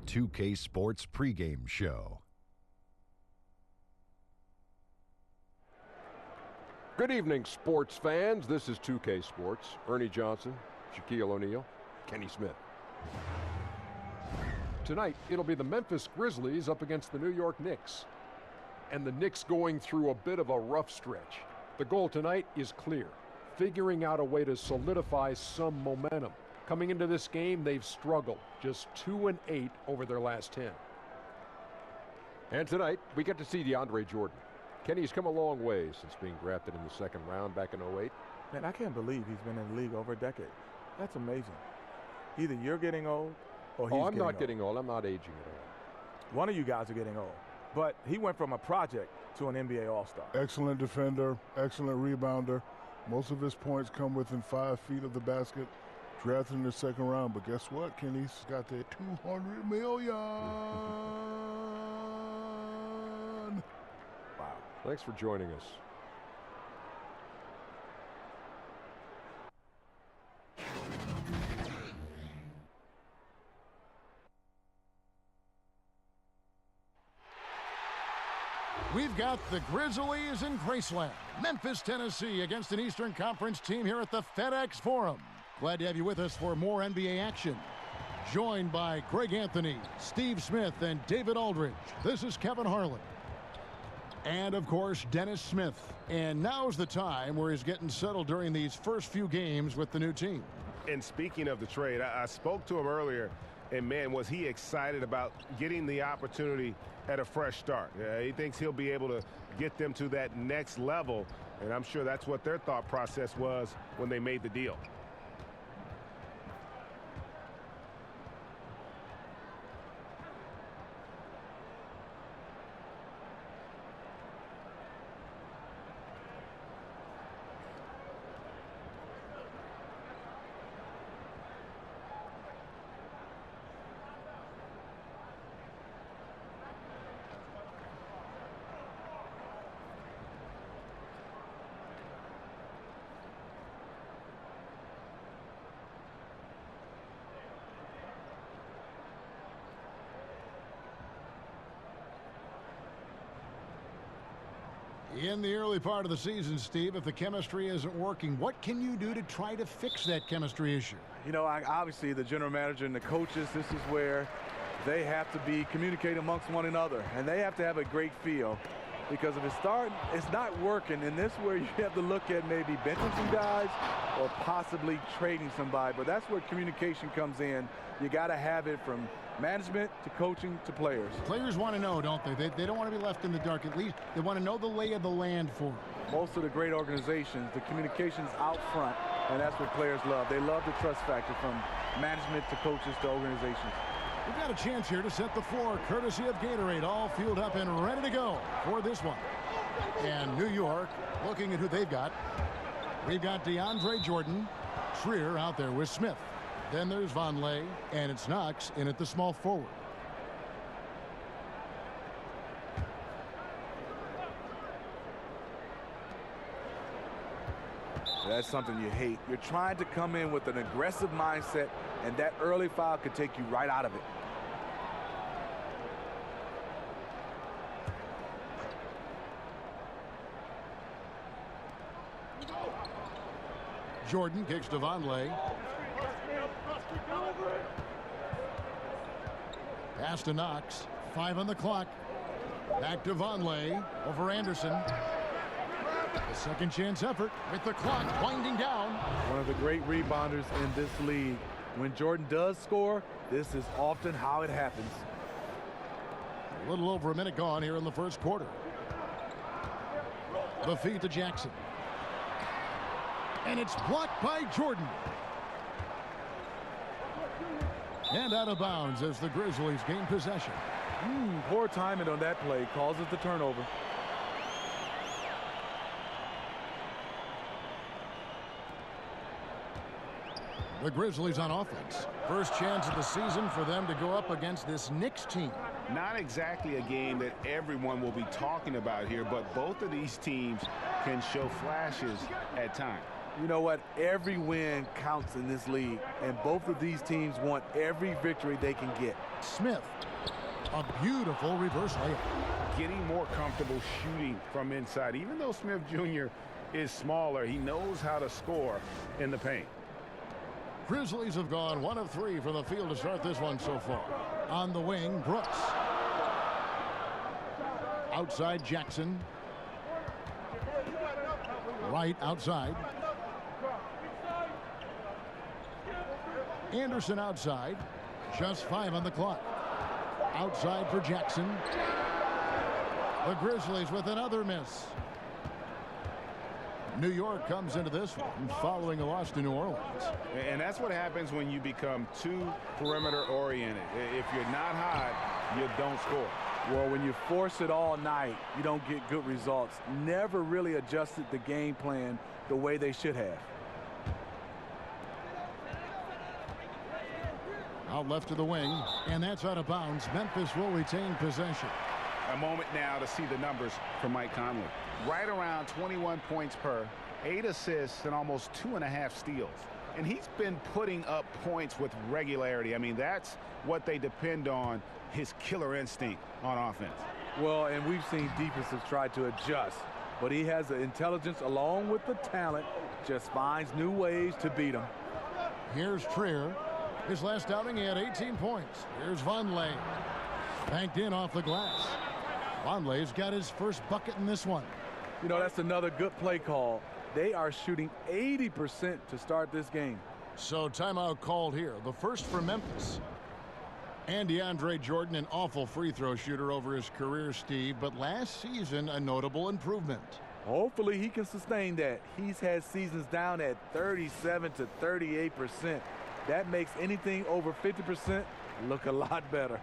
2K Sports pregame show. Good evening, sports fans. This is 2K Sports. Ernie Johnson, Shaquille O'Neal, Kenny Smith. Tonight, it'll be the Memphis Grizzlies up against the New York Knicks. And the Knicks going through a bit of a rough stretch. The goal tonight is clear, figuring out a way to solidify some momentum. Coming into this game, they've struggled, just 2-8 over their last 10. And tonight, we get to see DeAndre Jordan. Kenny's come a long way since being drafted in the second round back in 08. Man, I can't believe he's been in the league over a decade. That's amazing. Either you're getting old or he's I'm not getting old. I'm not aging at all. One of you guys are getting old. But he went from a project to an NBA All-Star. Excellent defender, excellent rebounder. Most of his points come within 5 feet of the basket. Drafted in the second round, but guess what? Kenny's got that $200 million. Wow. Thanks for joining us. We've got the Grizzlies in Graceland, Memphis, Tennessee, against an Eastern Conference team here at the FedEx Forum. Glad to have you with us for more NBA action. Joined by Greg Anthony, Steve Smith, and David Aldridge. This is Kevin Harlan. And, of course, Dennis Smith. And now's the time where he's getting settled during these first few games with the new team. And speaking of the trade, I spoke to him earlier, and, man, was he excited about getting the opportunity at a fresh start. He thinks he'll be able to get them to that next level, and I'm sure that's what their thought process was when they made the deal. In the early part of the season, Steve, if the chemistry isn't working, what can you do to try to fix that chemistry issue? You know, obviously the general manager and the coaches, this is where they have to be communicating amongst one another, and they have to have a great feel. Because if it's not working, and this is where you have to look at maybe benching some guys or possibly trading somebody. But that's where communication comes in. You got to have it from management to coaching to players. Players want to know, don't they? They don't want to be left in the dark. At least they want to know the lay of the land for them. Most of the great organizations, the communication's out front, and that's what players love. They love the trust factor from management to coaches to organizations. We've got a chance here to set the floor, courtesy of Gatorade, all fueled up and ready to go for this one. And New York, looking at who they've got. We've got DeAndre Jordan, Trier out there with Smith. Then there's Vonleh, and it's Knox in at the small forward. That's something you hate. You're trying to come in with an aggressive mindset, and that early foul could take you right out of it. Jordan kicks to Vonleh. Pass to Knox. 5 on the clock. Back to Vonleh over Anderson. A second chance effort with the clock winding down. One of the great rebounders in this league. When Jordan does score, this is often how it happens. A little over a minute gone here in the first quarter. The feed to Jackson. And it's blocked by Jordan. And out of bounds as the Grizzlies gain possession. Poor timing on that play causes the turnover. The Grizzlies on offense. First chance of the season for them to go up against this Knicks team. Not exactly a game that everyone will be talking about here, but both of these teams can show flashes at times. You know what? Every win counts in this league, and both of these teams want every victory they can get. Smith, a beautiful reverse layup. Getting more comfortable shooting from inside. Even though Smith Jr. is smaller, he knows how to score in the paint. Grizzlies have gone 1 of 3 from the field to start this one so far. On the wing, Brooks. Outside, Jackson. Right outside. Anderson outside. Just 5 on the clock. Outside for Jackson. The Grizzlies with another miss. New York comes into this one following a loss to New Orleans. And that's what happens when you become too perimeter oriented. If you're not hot, you don't score. Well, when you force it all night, you don't get good results. Never really adjusted the game plan the way they should have. Out left to the wing, and that's out of bounds. Memphis will retain possession. A moment now to see the numbers for Mike Conley. Right around 21 points per, 8 assists, and almost 2.5 steals. And he's been putting up points with regularity. I mean, that's what they depend on, his killer instinct on offense. Well, and we've seen defenses try to adjust, but he has the intelligence along with the talent, just finds new ways to beat them. Here's Trier. His last outing, he had 18 points. Here's Vonleh. Banked in off the glass. Vonleh's got his first bucket in this one. You know, that's another good play call. They are shooting 80% to start this game. So timeout called here. The first for Memphis. And DeAndre Jordan, an awful free throw shooter over his career, Steve, but last season a notable improvement. Hopefully he can sustain that. He's had seasons down at 37 to 38%. That makes anything over 50% look a lot better.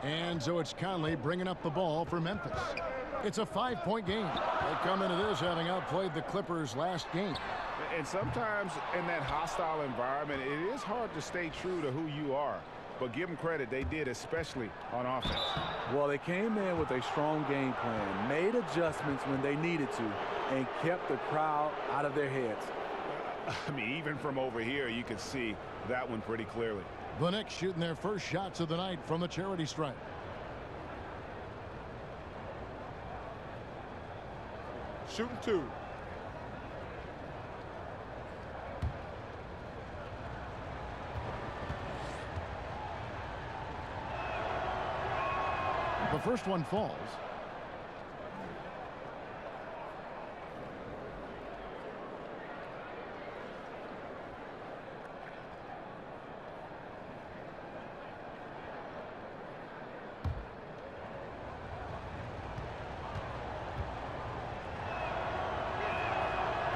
And so it's Conley bringing up the ball for Memphis. It's a 5-point game. They come into this having outplayed the Clippers last game. And sometimes in that hostile environment, it is hard to stay true to who you are. But give them credit, they did, especially on offense. Well, they came in with a strong game plan, made adjustments when they needed to, and kept the crowd out of their heads. I mean, even from over here, you could see that one pretty clearly. The Knicks shooting their first shots of the night from the charity stripe. Shooting 2. The first one falls.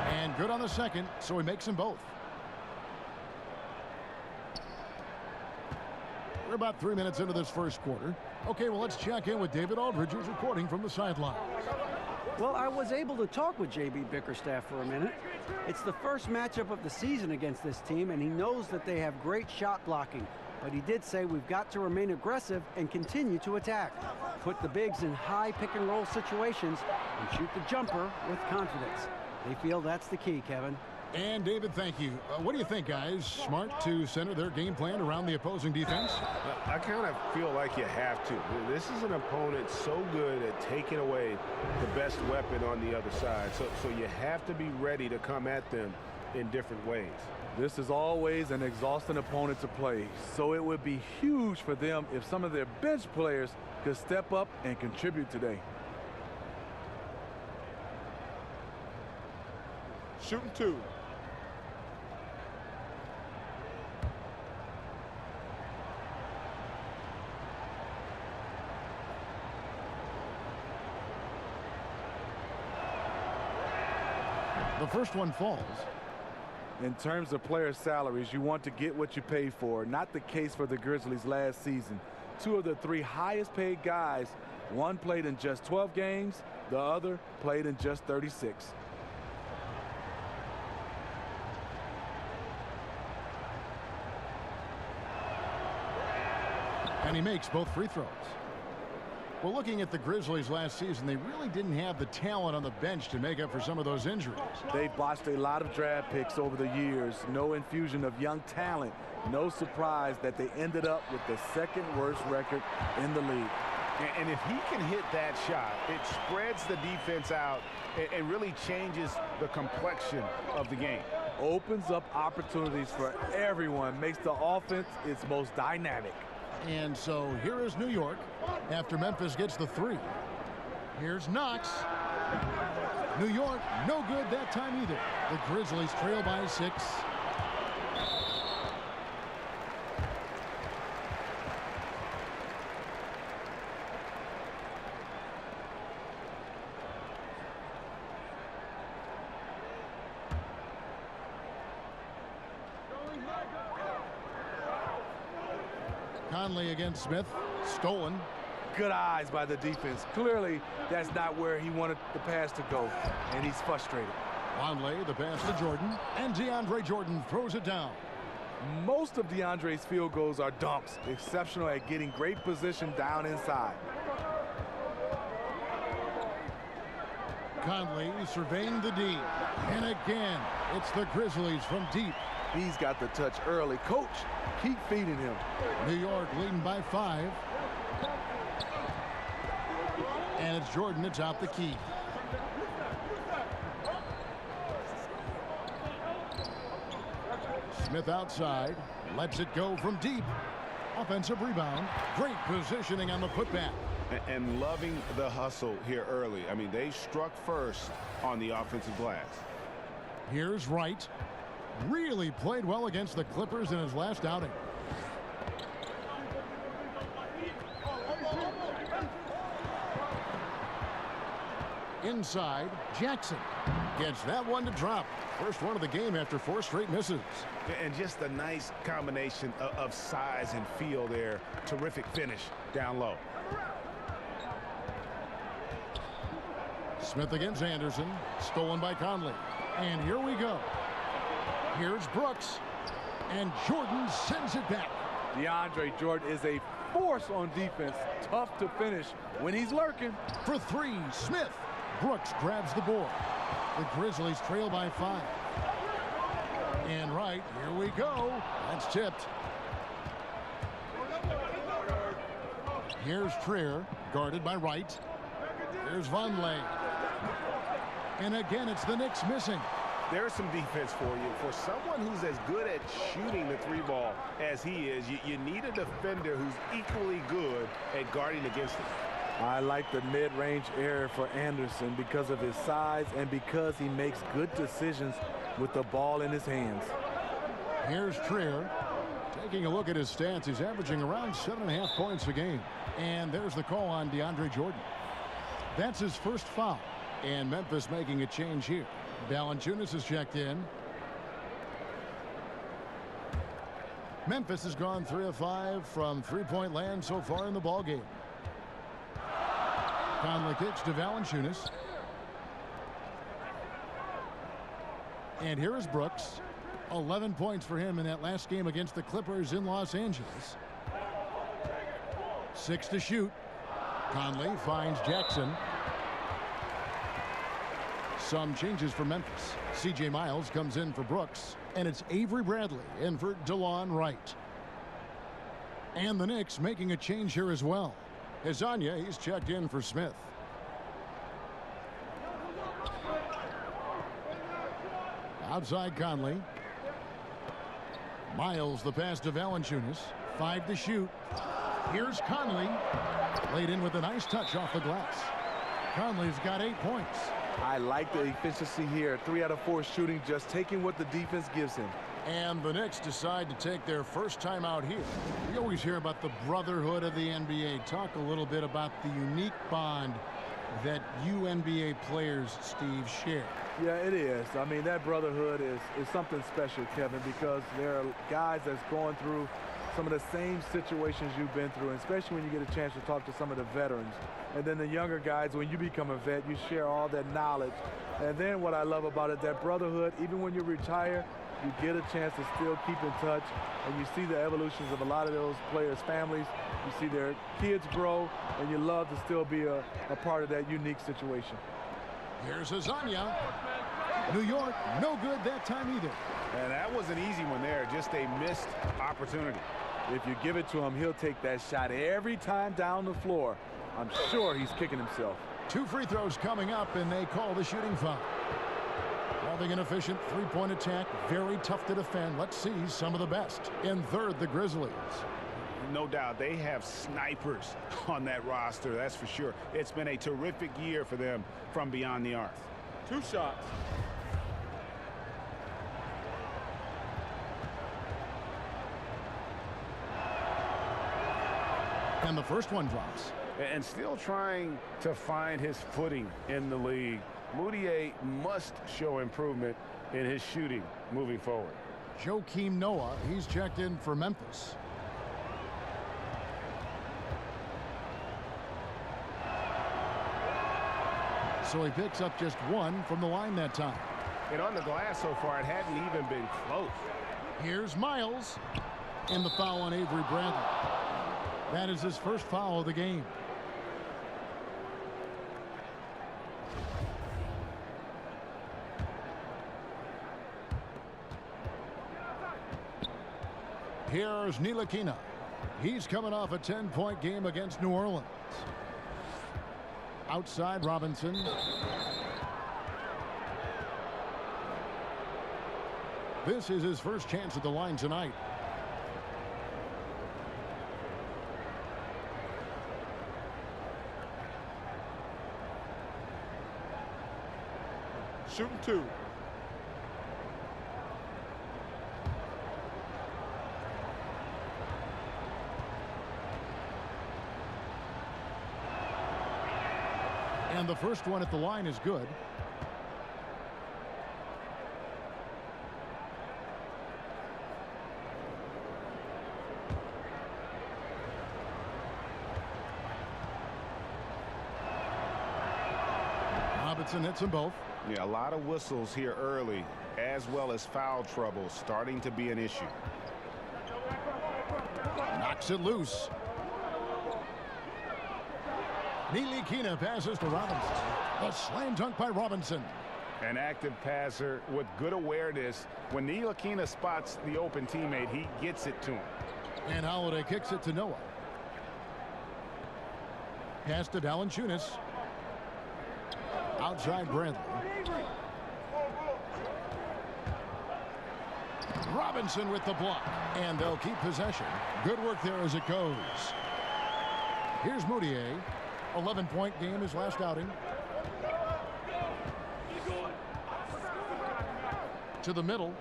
And good on the second, so he makes them both. We're about 3 minutes into this first quarter. Okay, well, let's check in with David Aldridge, who's reporting from the sideline. Well, I was able to talk with J.B. Bickerstaff for a minute. It's the first matchup of the season against this team, and he knows that they have great shot blocking. But he did say we've got to remain aggressive and continue to attack. Put the bigs in high pick-and-roll situations and shoot the jumper with confidence. They feel that's the key, Kevin. And, David, thank you. What do you think, guys? Smart to center their game plan around the opposing defense? I kind of feel like you have to. This is an opponent so good at taking away the best weapon on the other side. So you have to be ready to come at them in different ways. This is always an exhausting opponent to play, so it would be huge for them if some of their bench players could step up and contribute today. Shooting 2. The first one falls. In terms of player salaries, you want to get what you pay for. Not the case for the Grizzlies last season. 2 of the 3 highest paid guys, one played in just 12 games, the other played in just 36. And he makes both free throws. Well, looking at the Grizzlies last season, they really didn't have the talent on the bench to make up for some of those injuries. They've botched a lot of draft picks over the years. No infusion of young talent. No surprise that they ended up with the second worst record in the league. And if he can hit that shot, it spreads the defense out and really changes the complexion of the game. Opens up opportunities for everyone, makes the offense its most dynamic. And so here is New York after Memphis gets the 3. Here's Knox. New York, no good that time either. The Grizzlies trail by 6. Conley against Smith. Stolen. Good eyes by the defense. Clearly, that's not where he wanted the pass to go, and he's frustrated. Conley, the pass to Jordan, and DeAndre Jordan throws it down. Most of DeAndre's field goals are dunks. Exceptional at getting great position down inside. Conley surveying the D. And again, it's the Grizzlies from deep. He's got the touch early. Coach, keep feeding him. New York leading by 5. And it's Jordan atop the key. Smith outside. Lets it go from deep. Offensive rebound. Great positioning on the putback. And loving the hustle here early. I mean, they struck first on the offensive glass. Here's Wright. Really played well against the Clippers in his last outing. Inside, Jackson gets that one to drop. First one of the game after 4 straight misses. And just a nice combination of size and feel there. Terrific finish down low. Smith against Anderson. Stolen by Conley. And here we go. Here's Brooks. And Jordan sends it back. DeAndre Jordan is a force on defense. Tough to finish when he's lurking. For 3, Smith. Brooks grabs the board. The Grizzlies trail by 5. And right, here we go. That's tipped. Here's Trier, guarded by Wright. Here's Vonleh. And again, it's the Knicks missing. There's some defense for you. For someone who's as good at shooting the 3 ball as he is, you need a defender who's equally good at guarding against it. I like the mid-range error for Anderson because of his size and because he makes good decisions with the ball in his hands. Here's Trier. Taking a look at his stats, he's averaging around 7.5 points a game. And there's the call on DeAndre Jordan. That's his first foul. And Memphis making a change here. Valanciunas is checked in. Memphis has gone 3 of 5 from 3-point land so far in the ballgame. Conley kicks to Valanciunas. And here is Brooks. 11 points for him in that last game against the Clippers in Los Angeles. 6 to shoot. Conley finds Jackson. Some changes for Memphis. C.J. Miles comes in for Brooks. And it's Avery Bradley in for DeLon Wright. And the Knicks making a change here as well. Hezonja, he's checked in for Smith. Outside Conley. Miles the pass to Valanciunas. 5 to shoot. Here's Conley. Laid in with a nice touch off the glass. Conley's got 8 points. I like the efficiency here. 3 out of 4 shooting, just taking what the defense gives him. And the Knicks decide to take their first time out here. We always hear about the brotherhood of the NBA. Talk a little bit about the unique bond that you NBA players, Steve, share. Yeah, it is. I mean, that brotherhood is something special, Kevin, because there are guys that's going through some of the same situations you've been through, and especially when you get a chance to talk to some of the veterans. And then the younger guys, when you become a vet, you share all that knowledge. And then what I love about it, that brotherhood, even when you retire, you get a chance to still keep in touch, and you see the evolutions of a lot of those players' families. You see their kids grow, and you love to still be a part of that unique situation. Here's Azania. New York, no good that time either. And that was an easy one there, just a missed opportunity. If you give it to him, he'll take that shot every time down the floor. I'm sure he's kicking himself. 2 free throws coming up, and they call the shooting foul. Having an efficient three-point attack, very tough to defend. Let's see some of the best. In third, the Grizzlies. No doubt, they have snipers on that roster, that's for sure. It's been a terrific year for them from beyond the arc. 2 shots. And the first one drops. And still trying to find his footing in the league. Moutier must show improvement in his shooting moving forward. Joakim Noah, he's checked in for Memphis. So he picks up just 1 from the line that time. And on the glass so far, it hadn't even been close. Here's Miles. And the foul on Avery Bradley. That is his first foul of the game. Here's Ntilikina. He's coming off a 10-point game against New Orleans. Outside Robinson. This is his first chance at the line tonight. Shooting 2. And the first one at the line is good. Robinson hits them both. Yeah, a lot of whistles here early, as well as foul trouble starting to be an issue. Knocks it loose. Ntilikina passes to Robinson. The slam dunk by Robinson. An active passer with good awareness. When Ntilikina spots the open teammate, he gets it to him. And Holiday kicks it to Noah. Pass to Valanciunas. Outside Bradley. Robinson with the block. And they'll keep possession. Good work there as it goes. Here's Moutier. 11-point game his last outing. To the middle.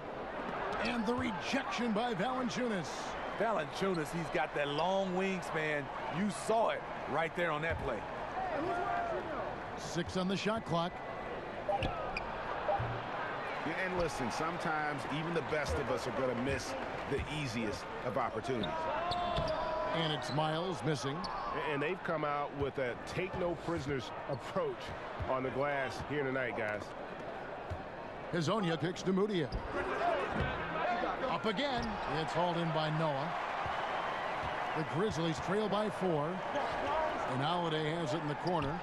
And the rejection by Valanciunas. Valanciunas, he's got that long wingspan. You saw it right there on that play. 6 on the shot clock. Yeah, and listen, sometimes even the best of us are going to miss the easiest of opportunities. And it's Miles missing. And they've come out with a take-no-prisoners approach on the glass here tonight, guys. Hazonia kicks to Moutier. Up again. It's hauled in by Noah. The Grizzlies trail by 4. And Holiday has it in the corner.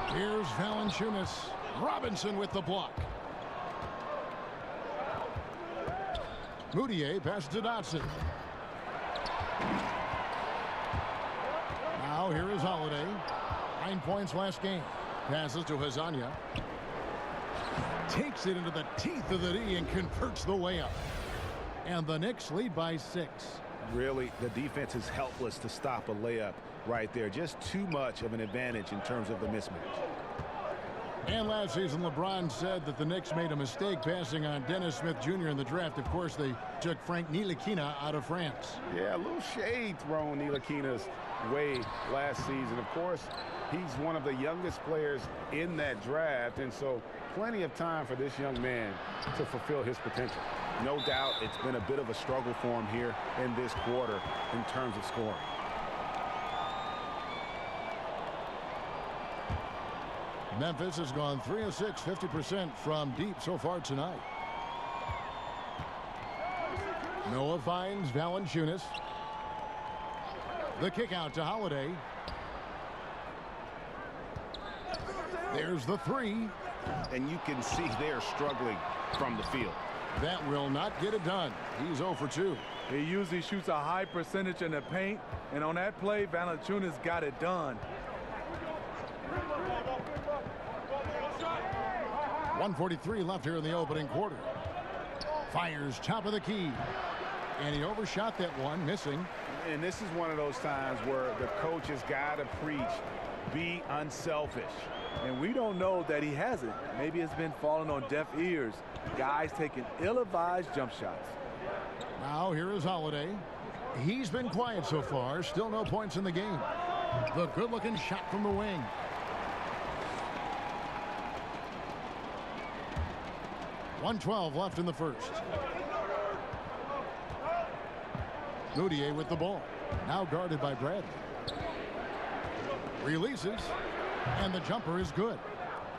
Here's Valanciunas. Robinson with the block. Moutier passes to Dotson. Now here is Holiday. 9 points last game. Passes to Hazonia. Takes it into the teeth of the D and converts the layup. And the Knicks lead by 6. Really, the defense is helpless to stop a layup right there. Just too much of an advantage in terms of the mismatch. And last season, LeBron said that the Knicks made a mistake passing on Dennis Smith Jr. in the draft. Of course, they took Frank Ntilikina out of France. Yeah, a little shade thrown Ntilikina's way last season. Of course, he's one of the youngest players in that draft, and so plenty of time for this young man to fulfill his potential. No doubt it's been a bit of a struggle for him here in this quarter in terms of scoring. Memphis has gone 3 of 6, 50% from deep so far tonight. Noah finds Valanciunas. The kick out to Holiday. There's the three. And you can see they're struggling from the field. That will not get it done. He's 0 for 2. He usually shoots a high percentage in the paint, and on that play, Valanciunas got it done. 1:43 left here in the opening quarter. Fires top of the key. And he overshot that one, missing. And this is one of those times where the coach has got to preach, be unselfish. And we don't know that he hasn't. Maybe it's been falling on deaf ears. Guys taking ill-advised jump shots. Now here is Holiday. He's been quiet so far. Still no points in the game. The good-looking shot from the wing. .112 left in the first. Moutier with the ball. Now guarded by Bradley. Releases. And the jumper is good.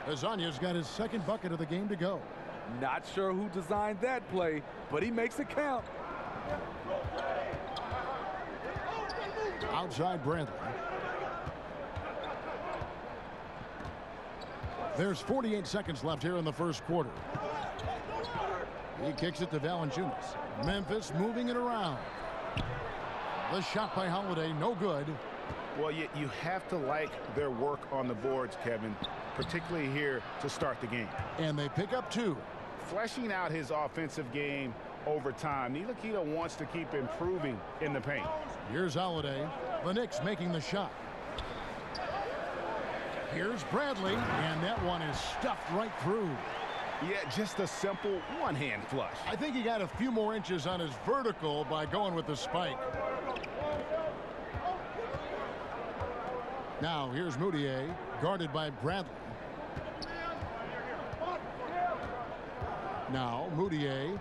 Azania's got his second bucket of the game to go. Not sure who designed that play, but he makes it count. Outside Bradley. There's 48 seconds left here in the first quarter. He kicks it to Valanciunas. Memphis moving it around. The shot by Holiday, no good. Well, you have to like their work on the boards, Kevin, particularly here to start the game. And they pick up 2. Fleshing out his offensive game over time. Ntilikina wants to keep improving in the paint. Here's Holiday. The Knicks making the shot. Here's Bradley, and that one is stuffed right through. Yeah, just a simple one-hand flush. I think he got a few more inches on his vertical by going with the spike. Now here's Moutier, guarded by Bradley. Now Moutier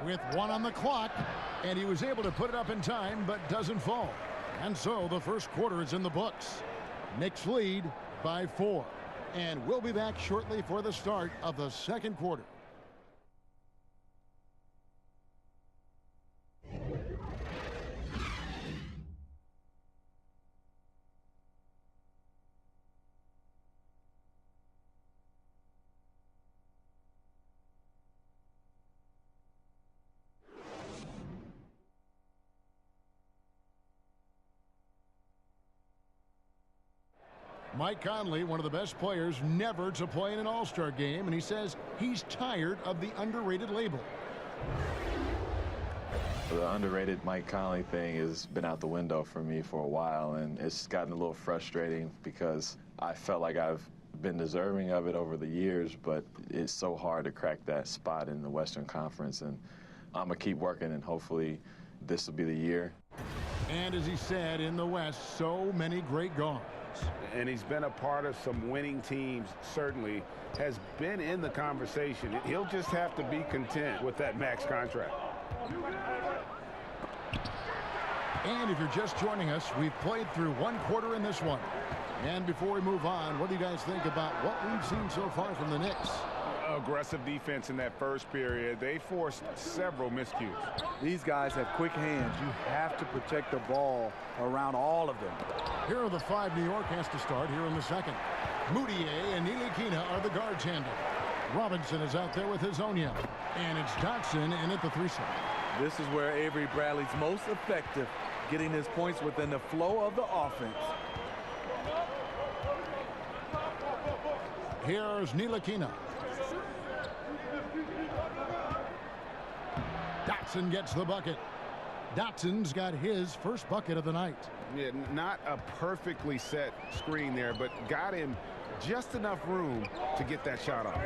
with 1 on the clock, and he was able to put it up in time but doesn't fall. And so the first quarter is in the books. Knicks lead by 4, and we'll be back shortly for the start of the second quarter. Mike Conley, one of the best players never to play in an All-Star game, and he says he's tired of the underrated label. The underrated Mike Conley thing has been out the window for me for a while, and it's gotten a little frustrating because I felt like I've been deserving of it over the years, but it's so hard to crack that spot in the Western Conference, and I'm going to keep working, and hopefully this will be the year. And as he said, in the West, so many great guards. And he's been a part of some winning teams, certainly has been in the conversation. He'll just have to be content with that max contract. And if you're just joining us, we've played through 1 quarter in this one. And before we move on, what do you guys think about what we've seen so far from the Knicks? Aggressive defense in that first period. They forced several miscues. These guys have quick hands. You have to protect the ball around all of them. Here are the 5 New York has to start here in the second. Moutier and Ntilikina are the guards handle. Robinson is out there with Hazonia. And it's Dotson in at the 3-side. This is where Avery Bradley's most effective, getting his points within the flow of the offense. Here's Ntilikina. Dotson gets the bucket. Dotson's got his first bucket of the night. Yeah, not a perfectly set screen there, but got him just enough room to get that shot off.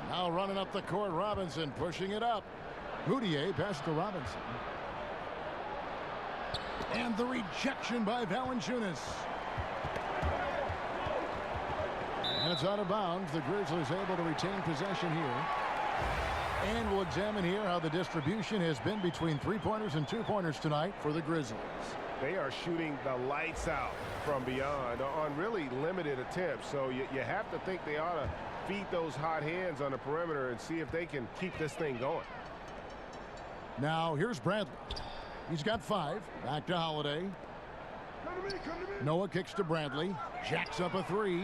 Now running up the court, Robinson pushing it up. Moutier pass to Robinson. And the rejection by Valanciunas. And it's out of bounds. The Grizzlies able to retain possession here. And we'll examine here how the distribution has been between 3-pointers and 2-pointers tonight for the Grizzlies. they are shooting the lights out from beyond on really limited attempts. So you have to think they ought to feed those hot hands on the perimeter and see if they can keep this thing going. Now here's Bradley. He's got 5. Back to Holiday. Noah kicks to Bradley. Jacks up a 3.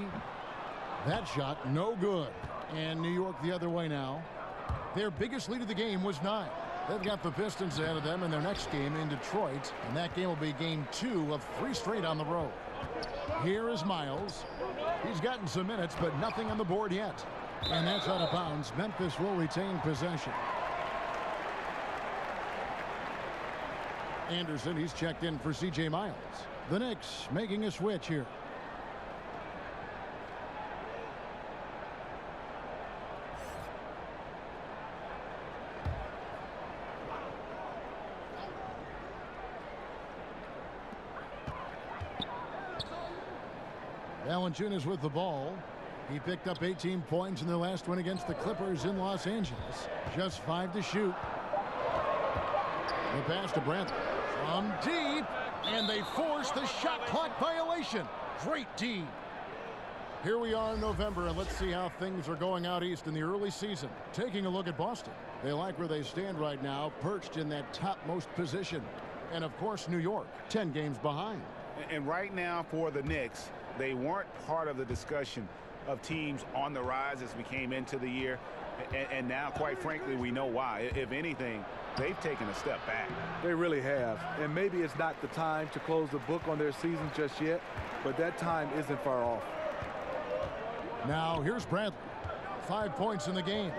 That shot no good. And New York the other way now. Their biggest lead of the game was 9. They've got the Pistons ahead of them in their next game in Detroit. And that game will be game 2 of 3 straight on the road. Here is Miles. He's gotten some minutes, but nothing on the board yet. And that's out of bounds. Memphis will retain possession. Anderson, he's checked in for C.J. Miles. The Knicks making a switch here. Valanciunas with the ball. He picked up 18 points in their last win against the Clippers in Los Angeles. Just 5 to shoot. The pass to Bradley from deep, and they force the shot clock violation. Great D. Here we are in November, and let's see how things are going out east in the early season. Taking a look at Boston. They like where they stand right now, perched in that topmost position. And of course, New York, 10 games behind. And right now for the Knicks, they weren't part of the discussion of teams on the rise as we came into the year. And now, quite frankly, we know why. If anything, they've taken a step back. They really have. And maybe it's not the time to close the book on their season just yet, but that time isn't far off. Now here's Bradley. 5 points in the game.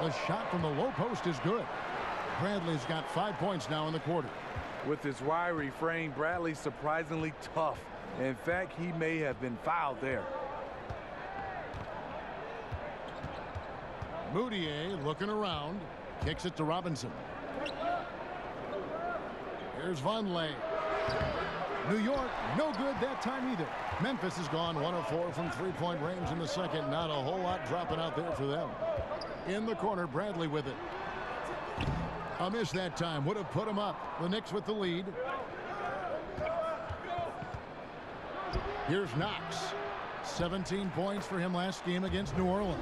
The shot from the low post is good. Bradley's got 5 points now in the quarter. With his wiry frame, Bradley's surprisingly tough. In fact, he may have been fouled there. Moutier looking around. Kicks it to Robinson. Here's Vonleh. New York, no good that time either. Memphis has gone 1 of 4 from three-point range in the second. Not a whole lot dropping out there for them. In the corner, Bradley with it. A miss that time. Would have put him up. The Knicks with the lead. Here's Knox. 17 points for him last game against New Orleans.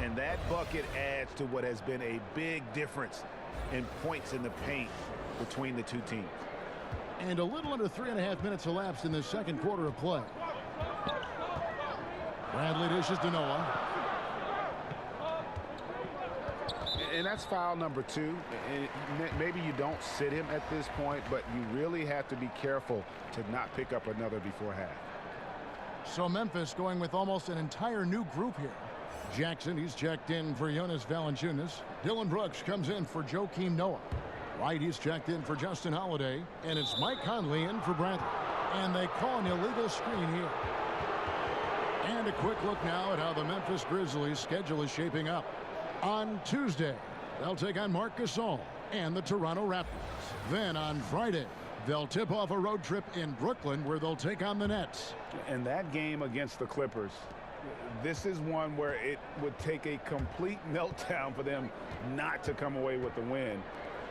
And that bucket adds to what has been a big difference in points in the paint between the two teams. And a little under 3.5 minutes elapsed in the second quarter of play. Bradley dishes to Noah. And that's foul number 2. Maybe you don't sit him at this point, but you really have to be careful to not pick up another before half. So Memphis going with almost an entire new group here. Jackson, he's checked in for Jonas Valanciunas. Dylan Brooks comes in for Joakim Noah. White, he's checked in for Justin Holiday. And it's Mike Conley in for Bradley. And they call an illegal screen here. And a quick look now at how the Memphis Grizzlies' schedule is shaping up. On Tuesday, they'll take on Marc Gasol and the Toronto Raptors. Then on Friday, they'll tip off a road trip in Brooklyn where they'll take on the Nets. And that game against the Clippers, this is one where it would take a complete meltdown for them not to come away with the win.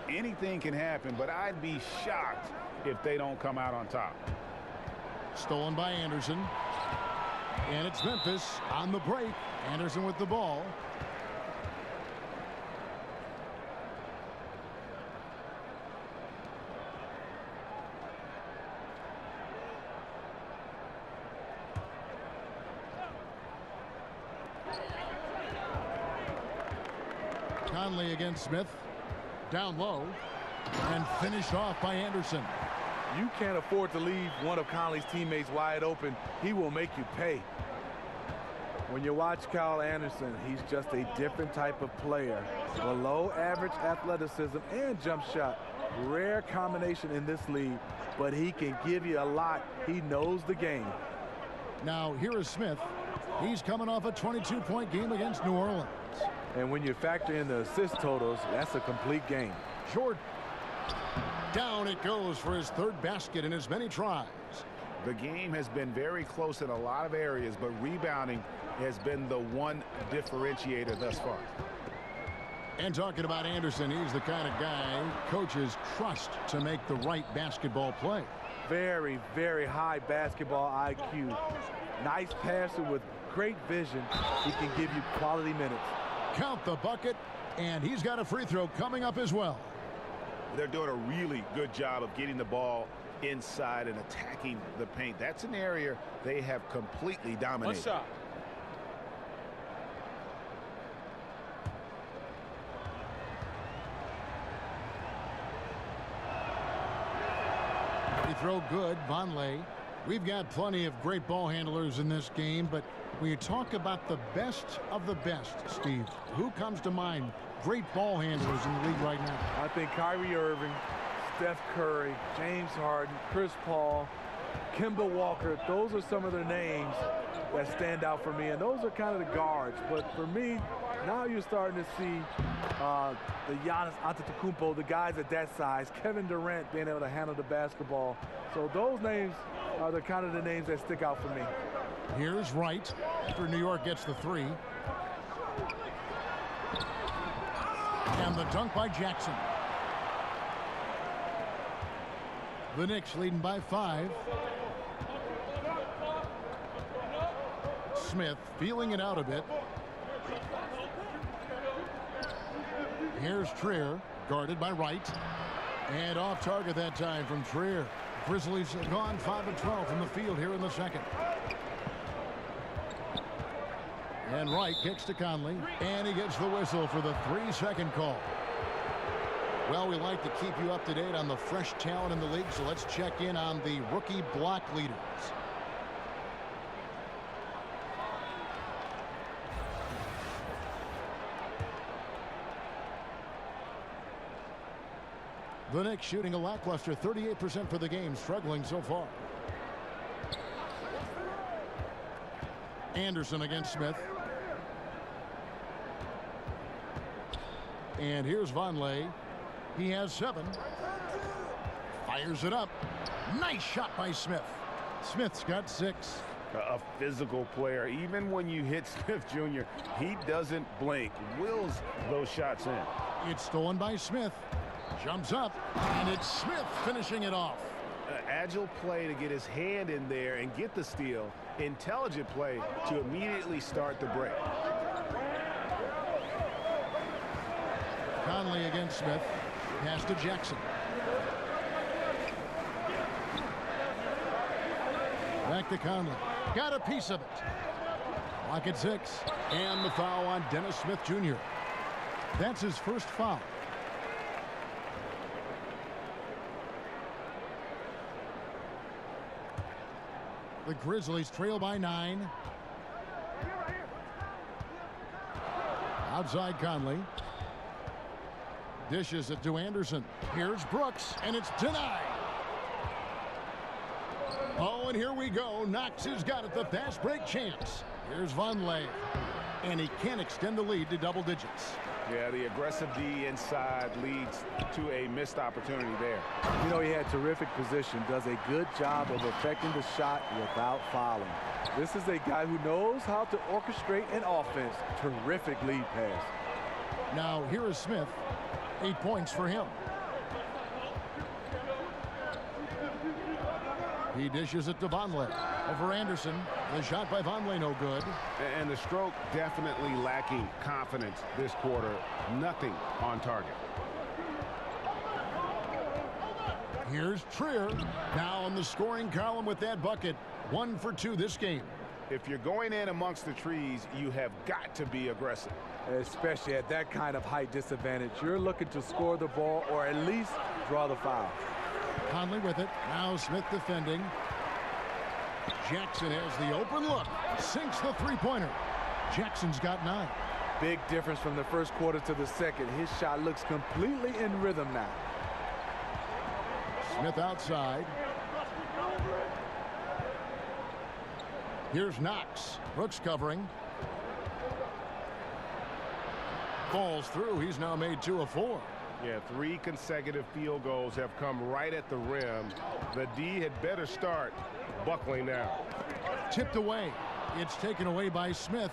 Anything can happen, but I'd be shocked if they don't come out on top. Stolen by Anderson. And it's Memphis on the break. Anderson with the ball. Conley against Smith. Down low. And finished off by Anderson. You can't afford to leave one of Conley's teammates wide open. He will make you pay. When you watch Kyle Anderson, he's just a different type of player. Below average athleticism and jump shot. Rare combination in this league, but he can give you a lot. He knows the game. Now here is Smith. He's coming off a 22-point game against New Orleans. And when you factor in the assist totals, that's a complete game. Jordan. Down it goes for his third basket in as many tries. The game has been very close in a lot of areas, but rebounding has been the one differentiator thus far. And talking about Anderson, he's the kind of guy coaches trust to make the right basketball play. Very, very high basketball IQ. Nice passer with great vision. He can give you quality minutes. Count the bucket, and he's got a free throw coming up as well. They're doing a really good job of getting the ball inside and attacking the paint. That's an area they have completely dominated. One shot. Free throw good, Vonleh. We've got plenty of great ball handlers in this game, but when you talk about the best of the best, Steve, who comes to mind? Great ball handlers in the league right now. I think Kyrie Irving, Steph Curry, James Harden, Chris Paul, Kemba Walker. Those are some of the names that stand out for me, and those are kind of the guards. But for me, now you're starting to see the Giannis Antetokounmpo, the guys at that size, Kevin Durant being able to handle the basketball. So those names are the kind of the names that stick out for me. Here's Wright after New York gets the three. And the dunk by Jackson. The Knicks leading by 5. Smith feeling it out a bit. Here's Trier, guarded by Wright. And off target that time from Trier. Grizzlies have gone 5 of 12 from the field here in the second. And Wright kicks to Conley, and he gets the whistle for the 3-second call. Well, we like to keep you up to date on the fresh talent in the league, so let's check in on the rookie block leaders. The Knicks shooting a lackluster 38% for the game, struggling so far. Anderson against Smith. And here's Vonleh. He has 7. Fires it up. Nice shot by Smith. Smith's got 6. A physical player. Even when you hit Smith Jr., he doesn't blink. Wills those shots in. It's stolen by Smith. Jumps up, and it's Smith finishing it off. Agile play to get his hand in there and get the steal. Intelligent play to immediately start the break. Conley against Smith. Pass to Jackson. Back to Conley. Got a piece of it. Clock at 6. And the foul on Dennis Smith Jr. That's his first foul. The Grizzlies trail by 9. Outside Conley. Dishes it to Anderson. Here's Brooks, and it's denied. Oh, and here we go. Knox has got it, the fast break chance. Here's Vonleh, and he can extend the lead to double digits. Yeah, the aggressive D inside leads to a missed opportunity there. You know, he had terrific position, does a good job of affecting the shot without fouling. This is a guy who knows how to orchestrate an offense. Terrific lead pass. Now, here is Smith. 8 points for him. He dishes it to Vonleh. Over Anderson. The shot by Vonleh no good. And the stroke definitely lacking confidence this quarter. Nothing on target. Here's Trier. Now on the scoring column with that bucket. 1 for 2 this game. If you're going in amongst the trees, you have got to be aggressive. Especially at that kind of height disadvantage. You're looking to score the ball or at least draw the foul. Conley with it. Now Smith defending. Jackson has the open look. Sinks the three-pointer. Jackson's got 9. Big difference from the first quarter to the second. His shot looks completely in rhythm now. Smith outside. Here's Knox. Brooks covering. Falls through. He's now made 2 of 4. Yeah, 3 consecutive field goals have come right at the rim. The D had better start buckling down. Tipped away. It's taken away by Smith.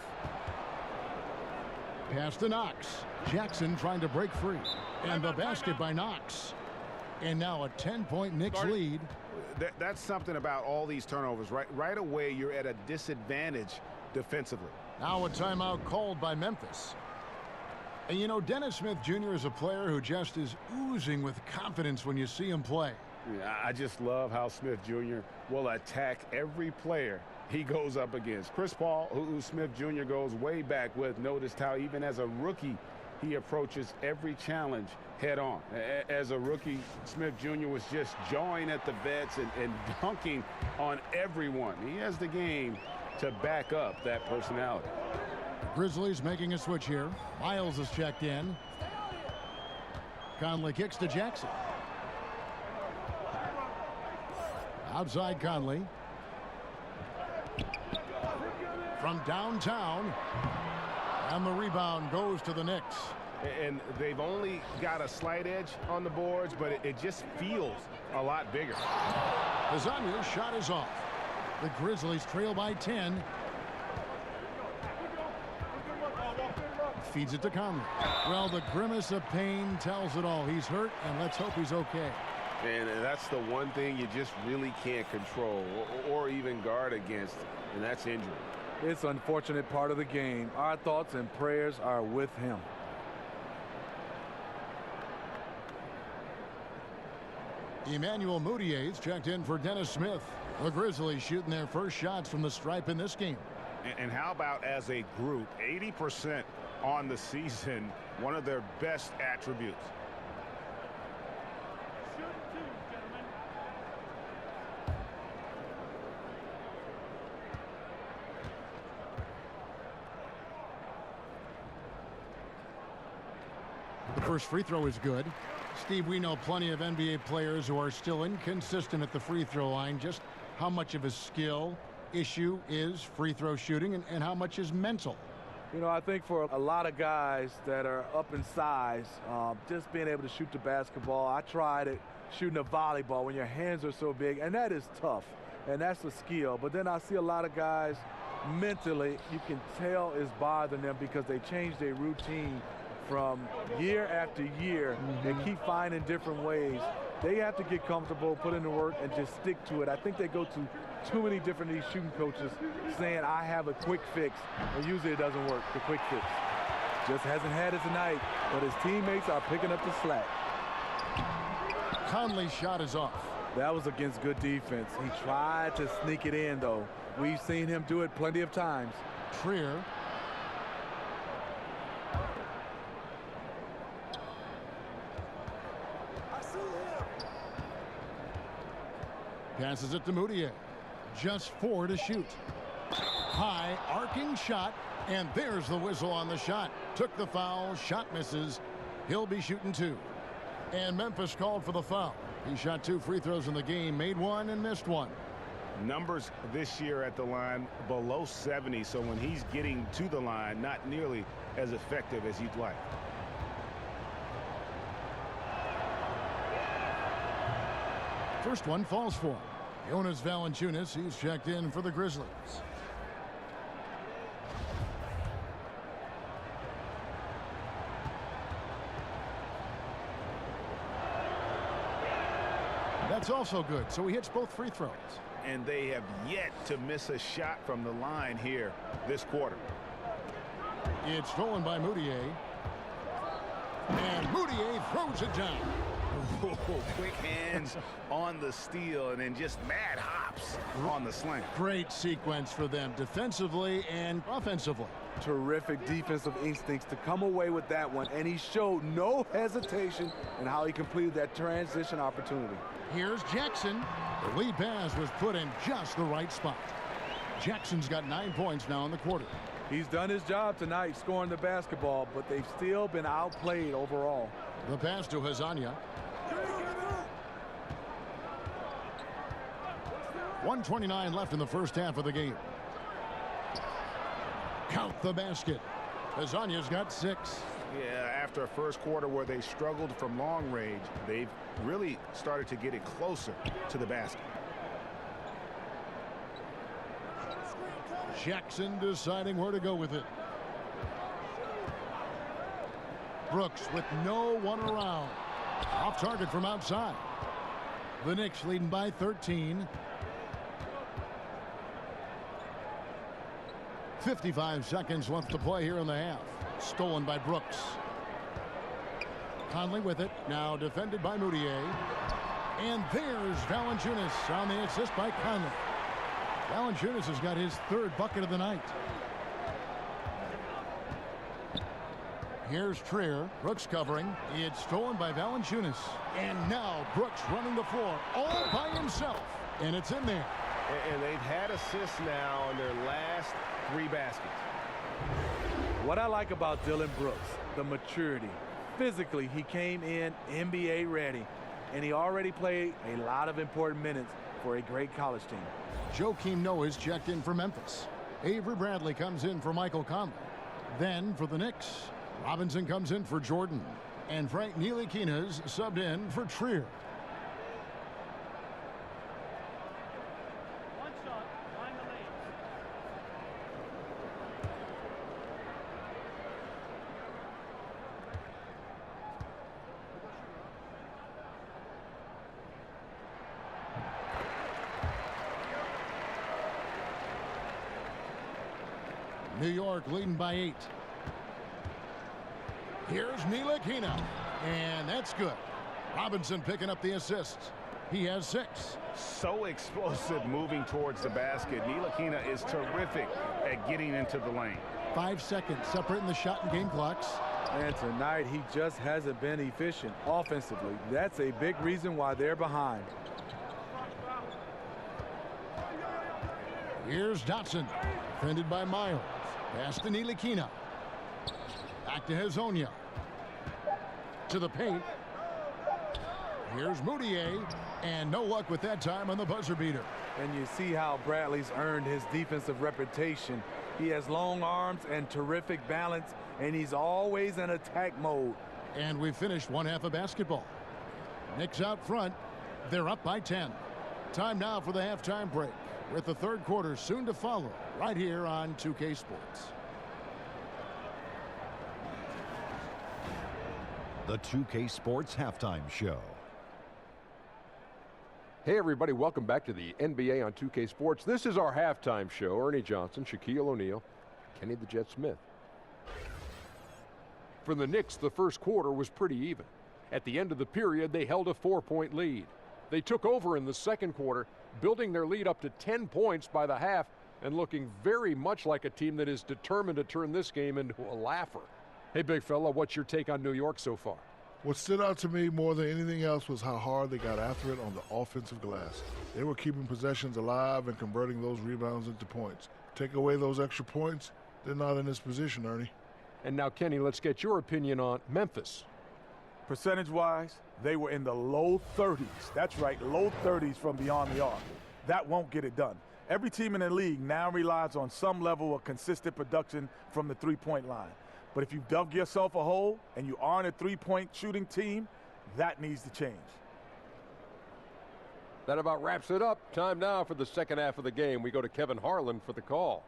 Pass to Knox. Jackson trying to break free. And the basket by Knox. And now a 10-point Knicks lead. That's something about all these turnovers. Right away, you're at a disadvantage defensively. Now a timeout called by Memphis. And you know, Dennis Smith Jr. is a player who just is oozing with confidence when you see him play. Yeah, I just love how Smith Jr. will attack every player he goes up against. Chris Paul, who Smith Jr. goes way back with, noticed how even as a rookie, he approaches every challenge head on. As a rookie, Smith Jr. was just jawing at the vets and dunking on everyone. He has the game to back up that personality. Grizzlies making a switch here. Miles is checked in. Conley kicks to Jackson. Outside Conley. From downtown. And the rebound goes to the Knicks. And they've only got a slight edge on the boards, but it just feels a lot bigger. Azania's shot is off. The Grizzlies trail by 10. Feeds it to Conley. Well, the grimace of pain tells it all. He's hurt, and let's hope he's okay. And that's the one thing you just really can't control or even guard against, and that's injury. It's an unfortunate part of the game. Our thoughts and prayers are with him. Emmanuel Moutier's checked in for Dennis Smith. The Grizzlies shooting their first shots from the stripe in this game. And how about as a group, 80% on the season, one of their best attributes. The first free throw is good. Steve, we know plenty of NBA players who are still inconsistent at the free throw line. Just how much of a skill issue is free throw shooting and how much is mental? You know, I think for a lot of guys that are up in size, just being able to shoot the basketball. I tried it shooting a volleyball when your hands are so big, and that is tough, and that's a skill. But then I see a lot of guys mentally, you can tell is bothering them because they change their routine from year after year. They keep finding different ways. They have to get comfortable, put in the work, and just stick to it. I think they go to too many different these shooting coaches saying, I have a quick fix, and usually it doesn't work, the quick fix. Just hasn't had it tonight, but his teammates are picking up the slack. Conley's shot is off. That was against good defense. He tried to sneak it in, though. We've seen him do it plenty of times. Trier. Passes it to Moutier. Just 4 to shoot. High arcing shot, and there's the whistle on the shot. Took the foul, shot misses. He'll be shooting 2. And Memphis called for the foul. He shot 2 free throws in the game, made 1 and missed 1. Numbers this year at the line below 70, so when he's getting to the line, not nearly as effective as you'd like. First one falls for him. Jonas Valanciunas, he's checked in for the Grizzlies. That's also good, so he hits both free throws. And they have yet to miss a shot from the line here this quarter. It's stolen by Moutier. And Moutier throws it down. Quick hands on the steal and then just mad hops on the slant. Great sequence for them defensively and offensively. Terrific defensive instincts to come away with that one, and he showed no hesitation in how he completed that transition opportunity. Here's Jackson. The lead pass was put in just the right spot. Jackson's got 9 points now in the quarter. He's done his job tonight scoring the basketball, but they've still been outplayed overall. The pass to Hazania. 1:29 left in the first half of the game. Count the basket. Hazania's got 6. Yeah, after a first quarter where they struggled from long range, they've really started to get it closer to the basket. Jackson deciding where to go with it. Brooks with no one around. Off target from outside. The Knicks leading by 13. 55 seconds left to play here in the half. Stolen by Brooks. Conley with it. Now defended by Moutier. And there's Valanciunas on the assist by Conley. Valanciunas has got his third bucket of the night. Here's Trier. Brooks covering. It's stolen by Valanciunas. And now Brooks running the floor all by himself. And it's in there. And they've had assists now on their last 3 baskets. What I like about Dylan Brooks, the maturity. Physically, he came in NBA ready. And he already played a lot of important minutes for a great college team. Joakim Noah's checked in for Memphis. Avery Bradley comes in for Michael Conley. Then for the Knicks, Robinson comes in for Jordan. And Frank Ntilikina's subbed in for Trier. One shot, find the lane. New York leading by 8. Here's Ntilikina, and that's good. Robinson picking up the assist. He has 6. So explosive moving towards the basket. Ntilikina is terrific at getting into the lane. 5 seconds separating the shot and game clocks. And tonight, he just hasn't been efficient offensively. That's a big reason why they're behind. Here's Dotson, defended by Miles. Pass to Ntilikina. Back to Hezonja. To the paint. Here's Moutier. And no luck with that time on the buzzer beater. And you see how Bradley's earned his defensive reputation. He has long arms and terrific balance, and he's always in attack mode. And we finished one half of basketball. Knicks out front. They're up by 10. Time now for the halftime break, with the third quarter soon to follow, right here on 2K Sports. The 2K Sports Halftime Show. Hey everybody, welcome back to the NBA on 2K Sports. This is our halftime show. Ernie Johnson, Shaquille O'Neal, Kenny the Jet Smith. For the Knicks, the first quarter was pretty even. At the end of the period, they held a 4-point lead. They took over in the second quarter, building their lead up to 10 points by the half and looking very much like a team that is determined to turn this game into a laugher. Hey, big fella, what's your take on New York so far? What stood out to me more than anything else was how hard they got after it on the offensive glass. They were keeping possessions alive and converting those rebounds into points. Take away those extra points, they're not in this position, Ernie. And now, Kenny, let's get your opinion on Memphis. Percentage-wise, they were in the low 30s. That's right, low 30s from beyond the arc. That won't get it done. Every team in the league now relies on some level of consistent production from the three-point line. But if you've dug yourself a hole and you aren't a three-point shooting team, that needs to change. That about wraps it up. Time now for the second half of the game. We go to Kevin Harlan for the call.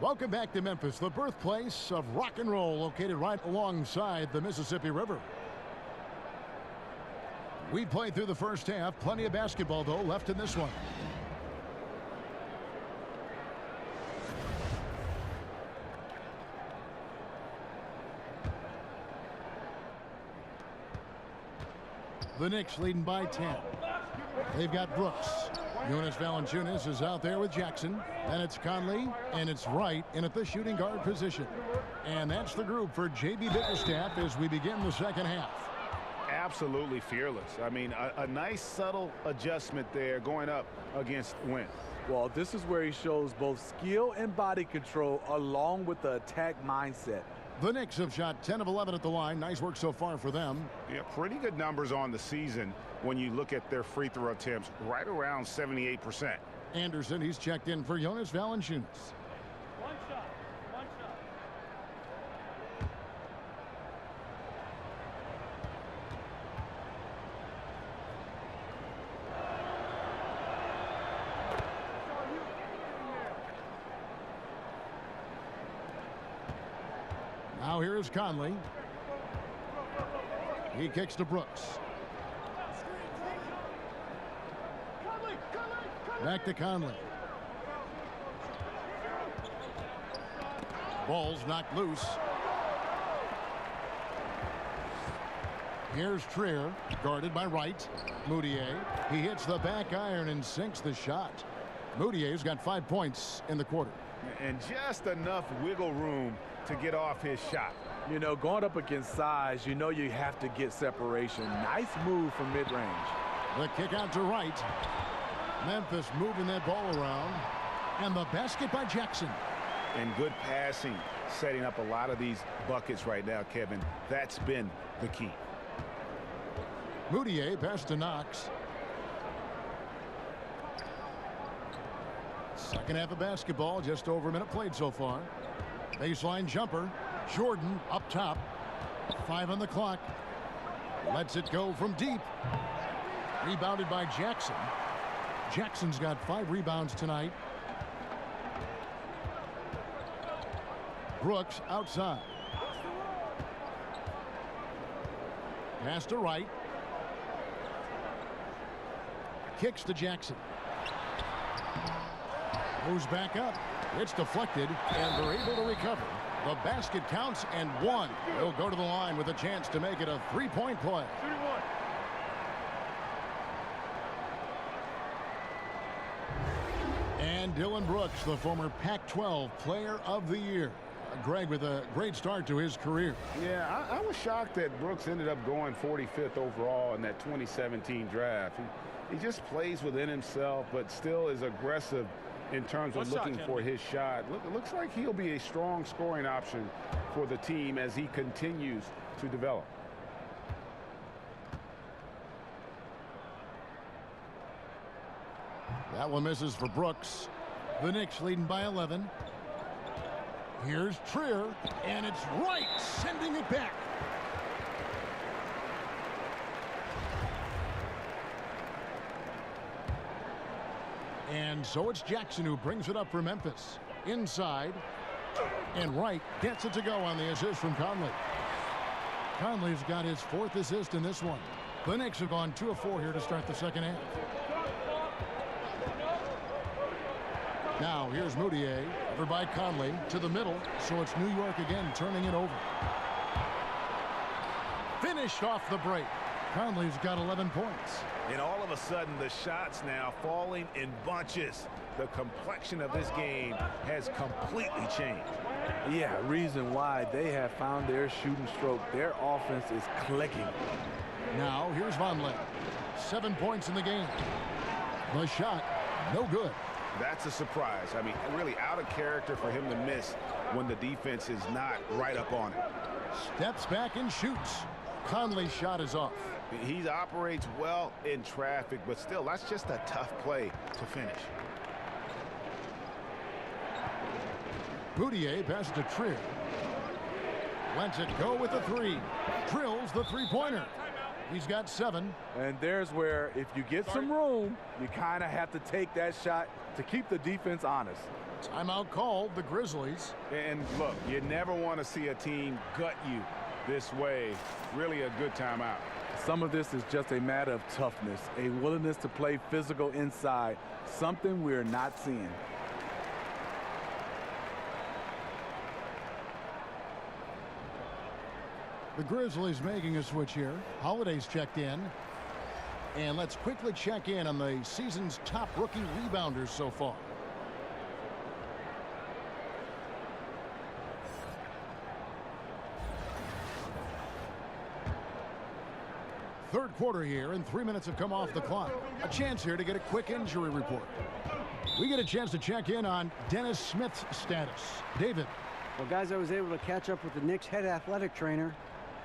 Welcome back to Memphis, the birthplace of rock and roll, located right alongside the Mississippi River. We played through the first half. Plenty of basketball, though, left in this one. The Knicks leading by 10. They've got Brooks. Jonas Valanciunas is out there with Jackson. Then it's Conley, and it's Wright in at the shooting guard position. And that's the group for J.B. Bickerstaff as we begin the second half. Absolutely fearless. I mean, a nice subtle adjustment there going up against Wynn. Well, this is where he shows both skill and body control along with the attack mindset. The Knicks have shot 10 of 11 at the line. Nice work so far for them. Yeah, pretty good numbers on the season when you look at their free throw attempts, right around 78%. Anderson, he's checked in for Jonas Valanciunas. One shot, one shot. Now here is Conley. He kicks to Brooks. Back to Conley. Ball's knocked loose. Here's Trier, guarded by Wright. Moutier, he hits the back iron and sinks the shot. Moutier's got 5 points in the quarter. And just enough wiggle room to get off his shot. You know, going up against size, you know you have to get separation. Nice move from mid-range. The kick out to Wright. Memphis moving that ball around. And the basket by Jackson. And good passing, setting up a lot of these buckets right now, Kevin. That's been the key. Moutier pass to Knox. Second half of basketball, just over a minute played so far. Baseline jumper. Jordan up top. 5 on the clock. Lets it go from deep. Rebounded by Jackson. Jackson's got 5 rebounds tonight. Brooks outside. Pass to Wright. Kicks to Jackson. Moves back up. It's deflected, and they're able to recover. The basket counts, and 1. He'll go to the line with a chance to make it a 3-point play. And Dylan Brooks, the former Pac-12 Player of the Year. Greg with a great start to his career. Yeah, I was shocked that Brooks ended up going 45th overall in that 2017 draft. He just plays within himself, but still is aggressive in terms of looking for his shot. It looks like he'll be a strong scoring option for the team as he continues to develop. That one misses for Brooks. The Knicks leading by 11. Here's Trier, and it's Wright sending it back. And so it's Jackson who brings it up for Memphis. Inside, and Wright gets it to go on the assist from Conley. Conley's got his 4th assist in this one. The Knicks have gone 2 of 4 here to start the second half. Now here's Moutier, over by Conley to the middle, so it's New York again turning it over. Finished off the break. Conley's got 11 points. And all of a sudden, the shots now falling in bunches. The complexion of this game has completely changed. Yeah, reason why they have found their shooting stroke. Their offense is clicking. Now here's Vonleh. 7 points in the game. The shot, no good. That's a surprise. I mean, really out of character for him to miss when the defense is not right up on it. Steps back and shoots. Conley's shot is off. He operates well in traffic, but still, that's just a tough play to finish. Moutier passes to Trier. Lets it go with the 3. Drills the 3-pointer. He's got 7. And there's where, if you get some room, you kind of have to take that shot to keep the defense honest. Timeout called, the Grizzlies. And look, you never want to see a team gut you this way. Really a good timeout. Some of this is just a matter of toughness, a willingness to play physical inside, something we're not seeing. The Grizzlies making a switch here. Holiday's checked in. And let's quickly check in on the season's top rookie rebounders so far. Third quarter here, and 3 minutes have come off the clock. A chance here to get a quick injury report. We get a chance to check in on Dennis Smith's status. David. Well, guys, I was able to catch up with the Knicks head athletic trainer,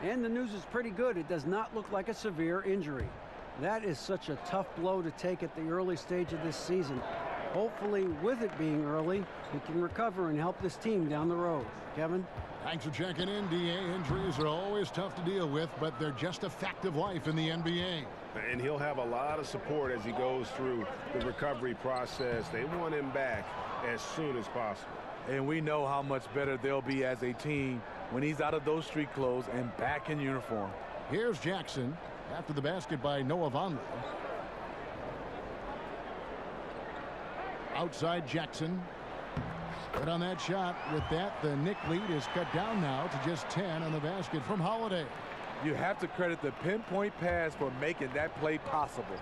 and the news is pretty good. It does not look like a severe injury. That is such a tough blow to take at the early stage of this season. Hopefully, with it being early, he can recover and help this team down the road. Kevin? Thanks for checking in, DA. Injuries are always tough to deal with, but they're just a fact of life in the NBA. And he'll have a lot of support as he goes through the recovery process. They want him back as soon as possible. And we know how much better they'll be as a team when he's out of those street clothes and back in uniform. Here's Jackson after the basket by Noah Vonleh. Outside Jackson. Good on that shot. With that, the Knick lead is cut down now to just 10 on the basket from Holiday. You have to credit the pinpoint pass for making that play possible.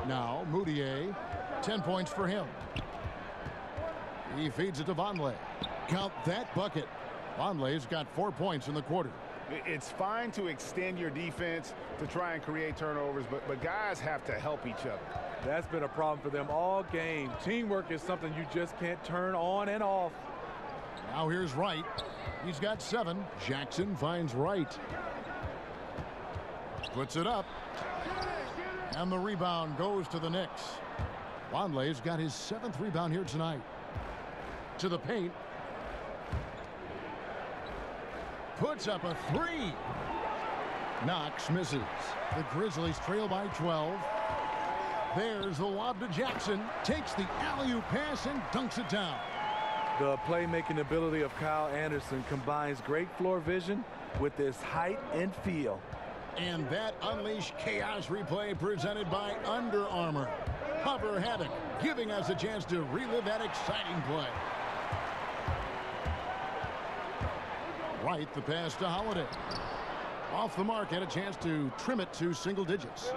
Now, Moutier, 10 points for him. He feeds it to Vonleh. Count that bucket. Vonleh's got 4 points in the quarter. It's fine to extend your defense to try and create turnovers, but guys have to help each other. That's been a problem for them all game. Teamwork is something you just can't turn on and off. Now here's Wright. He's got 7. Jackson finds Wright. Puts it up. And the rebound goes to the Knicks. Vonleh's got his 7th rebound here tonight. To the paint. Puts up a 3. Knox misses. The Grizzlies trail by 12. There's the lob to Jackson. Takes the alley-oop pass and dunks it down. The playmaking ability of Kyle Anderson combines great floor vision with his height and feel. And that Unleash Chaos replay presented by Under Armour. Hover Havoc, giving us a chance to relive that exciting play. Right, the pass to Holiday. Off the mark, had a chance to trim it to single digits.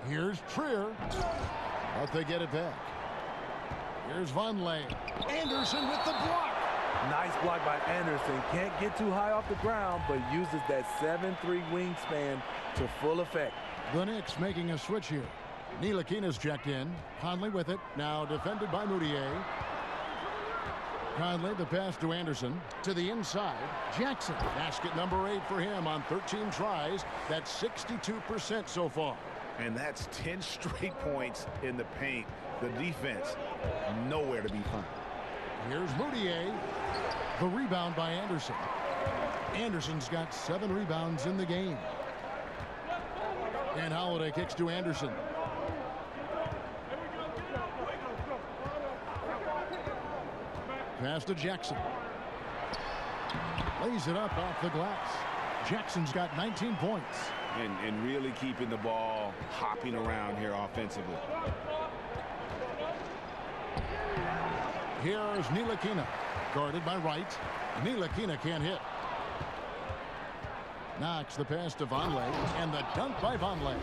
Here's Trier. But they get it back. Here's Vonleh. Anderson with the block. Nice block by Anderson. Can't get too high off the ground, but uses that 7'3" wingspan to full effect. The Knicks making a switch here. Ntilikina's checked in. Conley with it. Now defended by Moutier. Conley, the pass to Anderson. To the inside. Jackson. Basket number 8 for him on 13 tries. That's 62% so far. And that's 10 straight points in the paint. The defense, nowhere to be found. Here's Moutier. The rebound by Anderson. Anderson's got 7 rebounds in the game. And Holiday kicks to Anderson. Pass to Jackson. Lays it up off the glass. Jackson's got 19 points. And really keeping the ball hopping around here offensively. Here's Ntilikina. Guarded by Wright. Ntilikina can't hit. Knox the pass to Vonleh. And the dunk by Vonleh.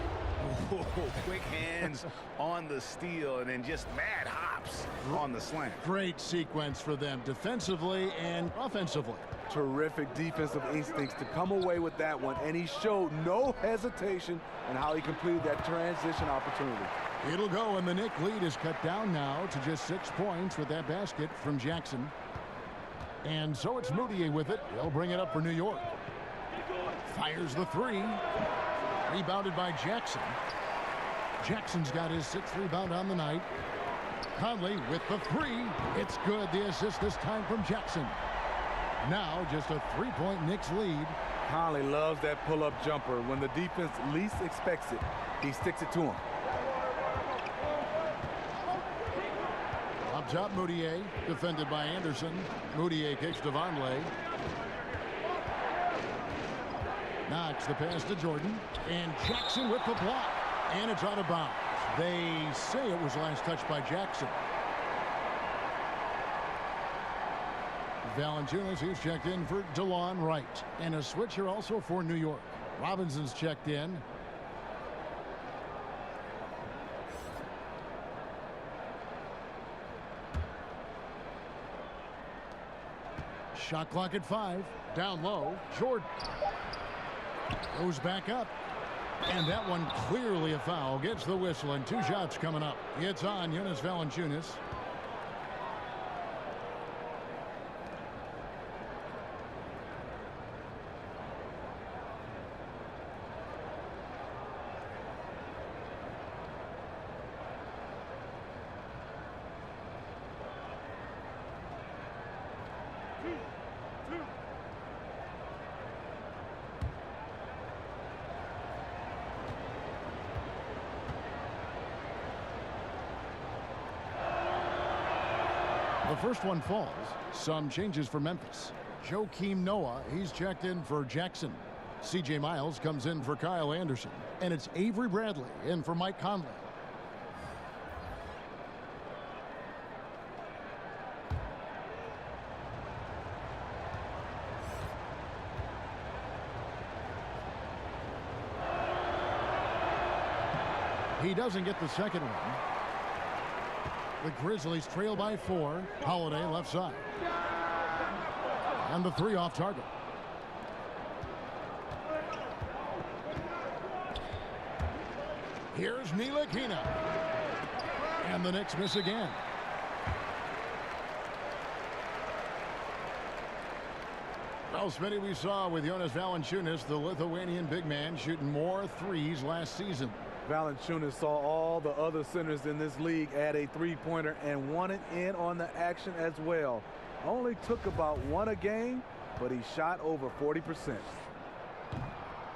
Whoa, quick hands on the steal and then just mad hops on the slant. Great sequence for them defensively and offensively. Terrific defensive instincts to come away with that one, and he showed no hesitation in how he completed that transition opportunity. It'll go, and the Knick lead is cut down now to just 6 points with that basket from Jackson. And so it's Moutier with it. They'll bring it up for New York. Fires the 3. Rebounded by Jackson. Jackson's got his 6th rebound on the night. Conley with the 3. It's good. The assist this time from Jackson. Now just a 3-point Knicks lead. Conley loves that pull-up jumper. When the defense least expects it, he sticks it to him. Up top, Moutier, defended by Anderson. Moutier kicks to Vonleh. Knox the pass to Jordan. And Jackson with the block. And it's out of bounds. They say it was last touched by Jackson. Valanciunas, he's checked in for DeLon Wright. And a switcher also for New York. Robinson's checked in. Shot clock at 5. Down low. Jordan goes back up. And that one clearly a foul. Gets the whistle and 2 shots coming up. It's on Jonas Valanciunas. first one falls. Some changes for Memphis. Joakim Noah, he's checked in for Jackson. C.J. Miles comes in for Kyle Anderson. And it's Avery Bradley in for Mike Conley. He doesn't get the second one. The Grizzlies trail by 4. Holiday left side. And the 3 off target. Here's Ntilikina. And the Knicks miss again. Well, Smitty, we saw with Jonas Valanciunas, the Lithuanian big man, shooting more threes last season. Valanciunas saw all the other centers in this league add a three-pointer and wanted in on the action as well. Only took about 1 a game, but he shot over 40%.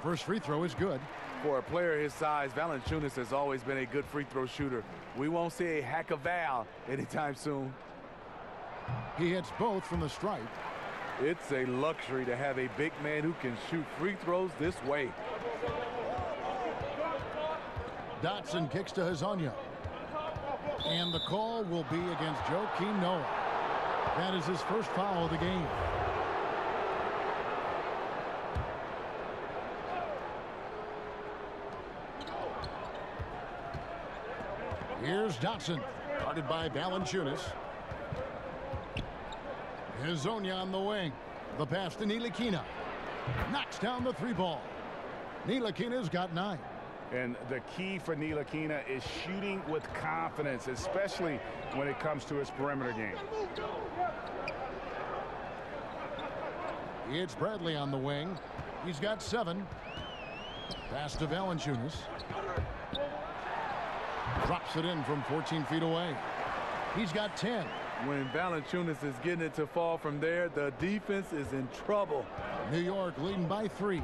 First free throw is good. For a player his size, Valanciunas has always been a good free throw shooter. We won't see a hack of Val anytime soon. He hits both from the stripe. It's a luxury to have a big man who can shoot free throws this way. Dotson kicks to Hezonja. And the call will be against Joakim Noah. That is his first foul of the game. Here's Dotson, guarded by Valanciunas. Hezonja on the wing. The pass to Ntilikina. Knocks down the 3 ball. Ntilikina's got 9. And the key for Ntilikina is shooting with confidence, especially when it comes to his perimeter game. It's Bradley on the wing. He's got 7. Pass to Valanciunas. Drops it in from 14 feet away. He's got 10. When Valanciunas is getting it to fall from there, the defense is in trouble. New York leading by 3.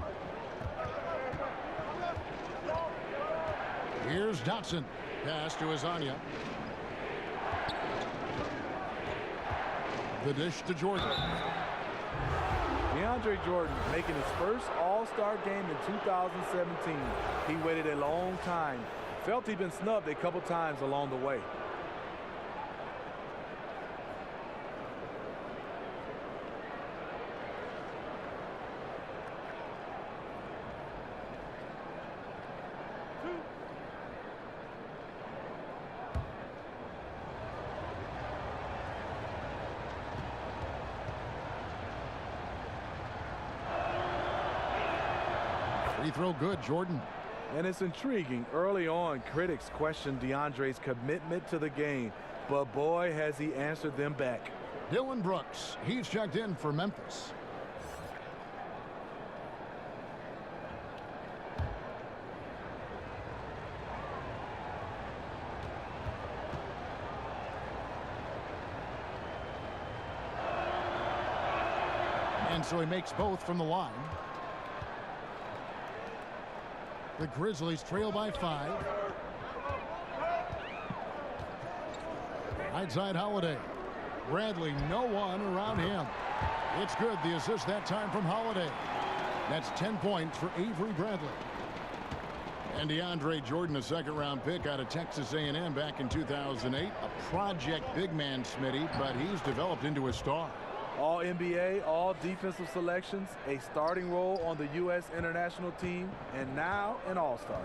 Here's Dotson. Pass to Hezonja. The dish to Jordan. DeAndre Jordan making his first All-Star game in 2017. He waited a long time. Felt he'd been snubbed a couple times along the way. Free throw good, Jordan. And it's intriguing. Early on, critics questioned DeAndre's commitment to the game, but boy, has he answered them back. Dillon Brooks, he's checked in for Memphis. And so he makes both from the line. The Grizzlies trail by 5. Right side Holiday. Bradley, no one around him. It's good. The assist that time from Holiday. That's 10 points for Avery Bradley. And DeAndre Jordan, a second-round pick out of Texas A&M back in 2008. A project big man, Smitty, but he's developed into a star. All NBA, all defensive selections, a starting role on the U.S. international team, and now an all-star.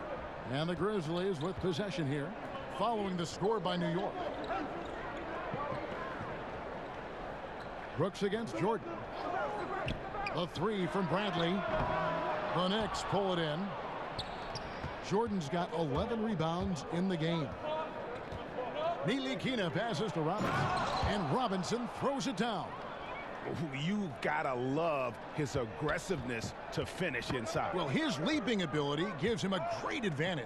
And the Grizzlies with possession here, following the score by New York. Brooks against Jordan. The 3 from Bradley. The Knicks pull it in. Jordan's got 11 rebounds in the game. Ntilikina passes to Robinson, and Robinson throws it down. You gotta love his aggressiveness to finish inside. Well, his leaping ability gives him a great advantage.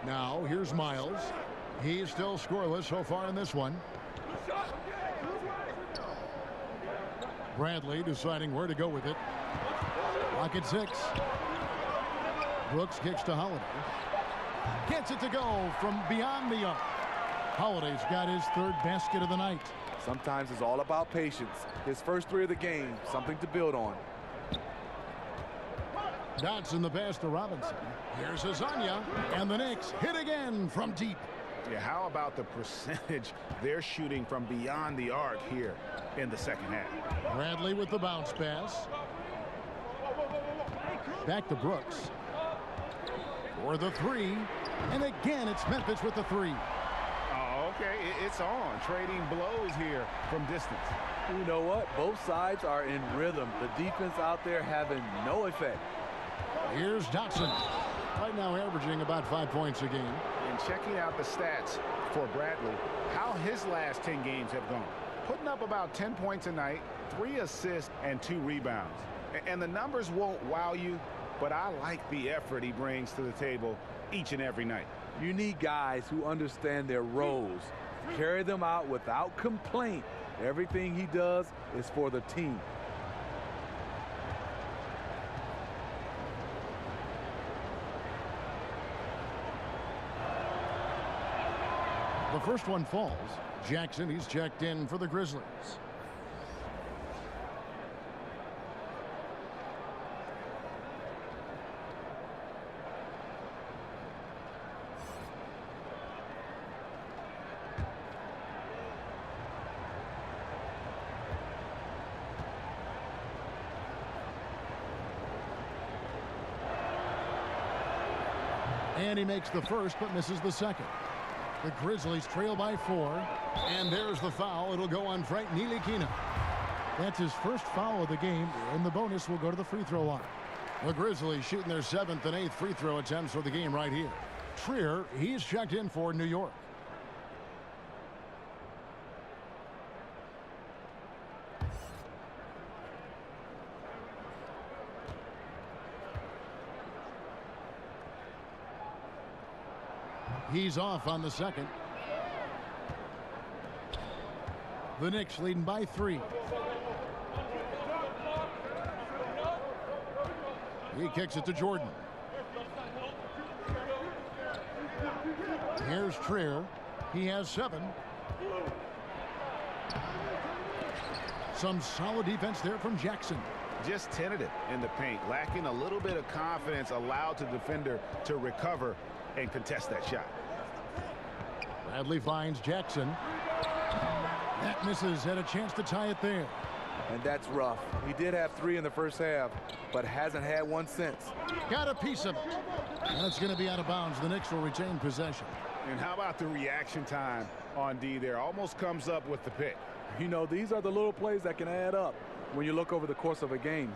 Now, here's Miles. He's still scoreless so far in this one. Bradley deciding where to go with it. Clock at 6. Brooks kicks to Holiday. Gets it to go from beyond the arc. Holiday's got his 3rd basket of the night. Sometimes it's all about patience. His first 3 of the game, something to build on. Dotson the pass to Robinson. Here's Azania, and the Knicks hit again from deep. Yeah, how about the percentage they're shooting from beyond the arc here in the second half? Bradley with the bounce pass. Back to Brooks. For the 3. And again, it's Memphis with the 3. Oh, okay. It's on. Trading blows here from distance. You know what? Both sides are in rhythm. The defense out there having no effect. Here's Dotson. Right now averaging about 5 points a game. And checking out the stats for Bradley, how his last 10 games have gone. Putting up about 10 points a night, 3 assists, and 2 rebounds. And the numbers won't wow you, but I like the effort he brings to the table each and every night. You need guys who understand their roles. Carry them out without complaint. Everything he does is for the team. The first one falls. Jackson, he's checked in for the Grizzlies. And he makes the first but misses the second. The Grizzlies trail by 4. And there's the foul. It'll go on Frank Ntilikina. That's his first foul of the game, and the bonus will go to the free throw line. The Grizzlies shooting their 7th and 8th free throw attempts for the game right here. Trier, he's checked in for New York. He's off on the second. The Knicks leading by 3. He kicks it to Jordan. Here's Trier. He has 7. Some solid defense there from Jackson. Just tentative in the paint, lacking a little bit of confidence, allowed the defender to recover and contest that shot. Bradley finds Jackson. That misses. Had a chance to tie it there. And that's rough. He did have 3 in the first half, but hasn't had one since. Got a piece of it. And it's going to be out of bounds. The Knicks will retain possession. And how about the reaction time on D there? Almost comes up with the pick. You know, these are the little plays that can add up when you look over the course of a game.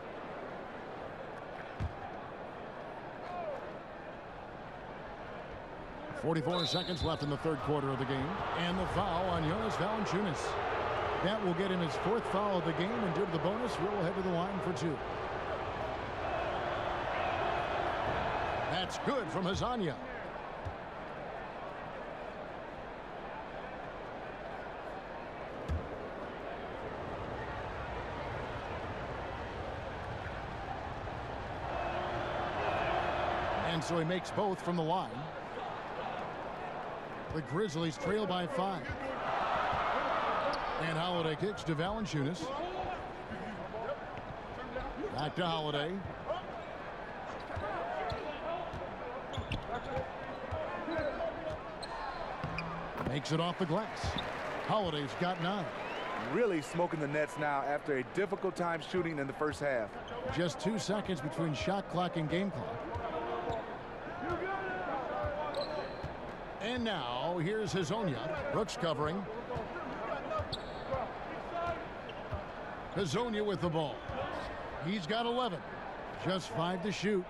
.44 seconds left in the third quarter of the game. And the foul on Jonas Valanciunas. That will get him his 4th foul of the game, and due to the bonus, we'll head to the line for 2. That's good from Azania. And so he makes both from the line. The Grizzlies trail by 5. And Holiday kicks to Valanciunas. Back to Holiday. Makes it off the glass. Holiday's got 9. Really smoking the Nets now after a difficult time shooting in the first half. Just 2 seconds between shot clock and game clock. And now, here's Hazonia. Brooks covering. Hazonia with the ball. He's got 11. Just 5 to shoot.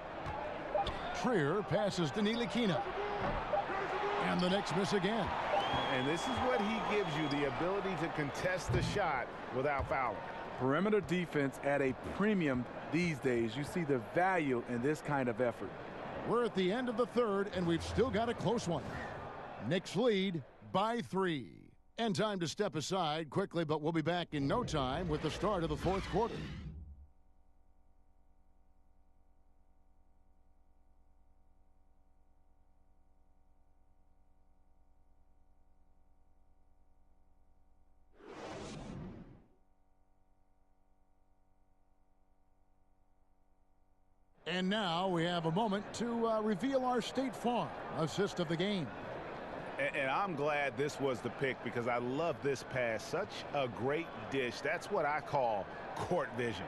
Trier passes to Ntilikina. And the Knicks miss again. And this is what he gives you, the ability to contest the shot without fouling. Perimeter defense at a premium these days. You see the value in this kind of effort. We're at the end of the third, and we've still got a close one. Knicks lead by 3. And time to step aside quickly, but we'll be back in no time with the start of the fourth quarter. And now we have a moment to reveal our State Farm assist of the game. And I'm glad this was the pick because I love this pass. Such a great dish. That's what I call court vision.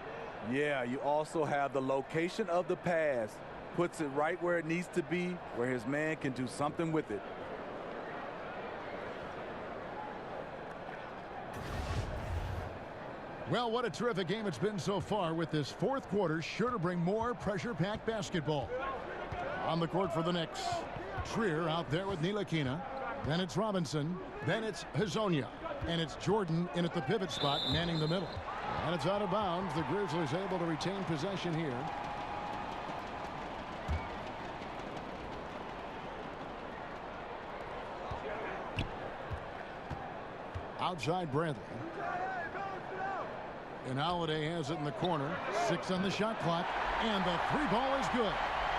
Yeah, you also have the location of the pass. Puts it right where it needs to be, where his man can do something with it. Well, what a terrific game it's been so far, with this fourth quarter sure to bring more pressure-packed basketball. On the court for the Knicks, Trier out there with Ntilikina. Then it's Robinson. Then it's Hezonja. And it's Jordan in at the pivot spot, manning the middle. And it's out of bounds. The Grizzlies able to retain possession here. Outside Bradley. And Holiday has it in the corner. 6 on the shot clock. And the 3 ball is good.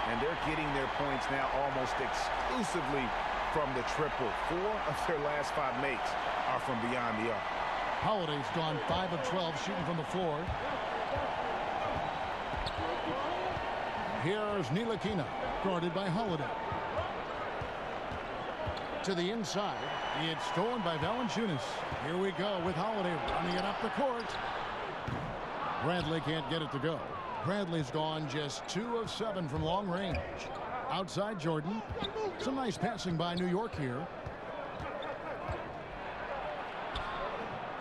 And they're getting their points now almost exclusively from the triple. 4 of their last 5 makes are from beyond the arc. Holiday's gone 5 of 12 shooting from the floor. Here's Ntilikina, guarded by Holiday. To the inside. It's stolen by Valanciunas. Here we go with Holiday running it up the court. Bradley can't get it to go. Bradley's gone just 2 of 7 from long range. Outside Jordan. Some nice passing by New York here.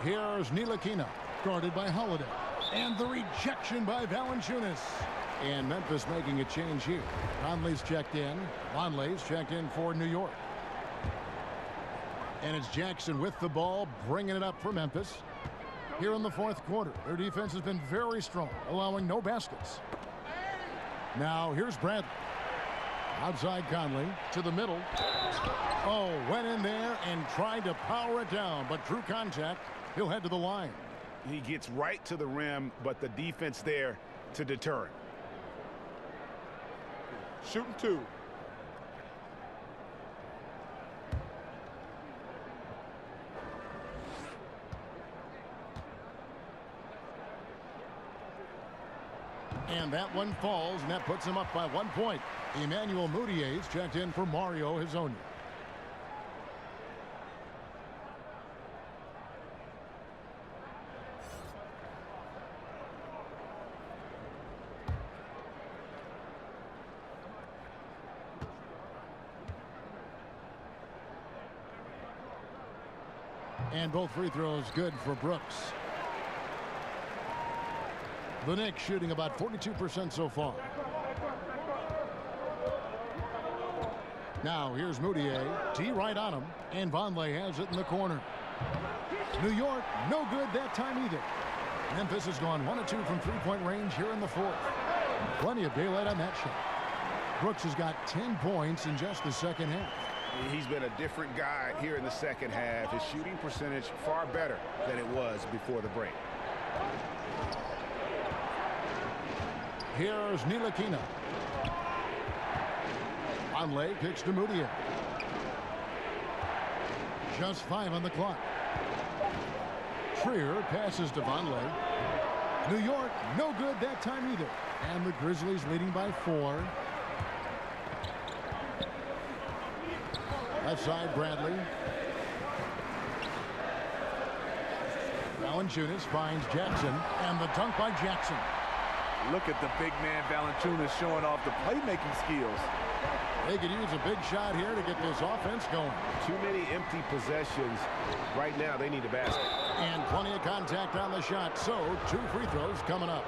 Here's Ntilikina, guarded by Holiday. And the rejection by Valanciunas. And Memphis making a change here. Conley's checked in. Vonleh's checked in for New York. And it's Jackson with the ball, bringing it up for Memphis. Here in the fourth quarter, their defense has been very strong, allowing no baskets. Now here's Bradley. Outside Conley to the middle. Oh, went in there and tried to power it down, but drew contact. He'll head to the line. He gets right to the rim, but the defense there to deter him. Shooting 2. And that one falls, and that puts him up by 1 point. Emmanuel Mudiay's checked in for Mario Hezonja. And both free throws good for Brooks. The Knicks shooting about 42% so far. Now here's Mudiay. T right on him. And Vonleh has it in the corner. New York, no good that time either. Memphis has gone 1 of 2 from three-point range here in the fourth. Plenty of daylight on that shot. Brooks has got 10 points in just the second half. He's been a different guy here in the second half. His shooting percentage far better than it was before the break. Here's Ntilikina. Vonleh kicks to Mudiay. Just 5 on the clock. Trier passes to Vonleh. New York, no good that time either. And the Grizzlies leading by 4. Left side, Bradley. Valanciunas finds Jackson. And the dunk by Jackson. Look at the big man Valanciunas showing off the playmaking skills. They could use a big shot here to get this offense going. Too many empty possessions. Right now, they need a basket. And plenty of contact on the shot. So, 2 free throws coming up.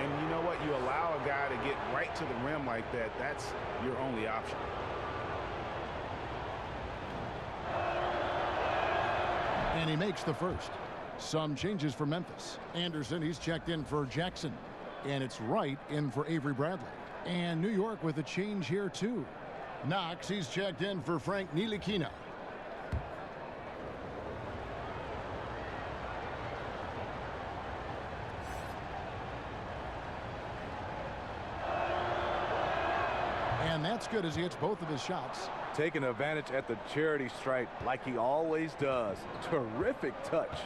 And you know what? You allow a guy to get right to the rim like that. That's your only option. And he makes the first. Some changes for Memphis. Anderson, he's checked in for Jackson. And it's Wright in for Avery Bradley. And New York with a change here, too. Knox, he's checked in for Frank Ntilikina. And that's good as he hits both of his shots. Taking advantage at the charity stripe like he always does. Terrific touch.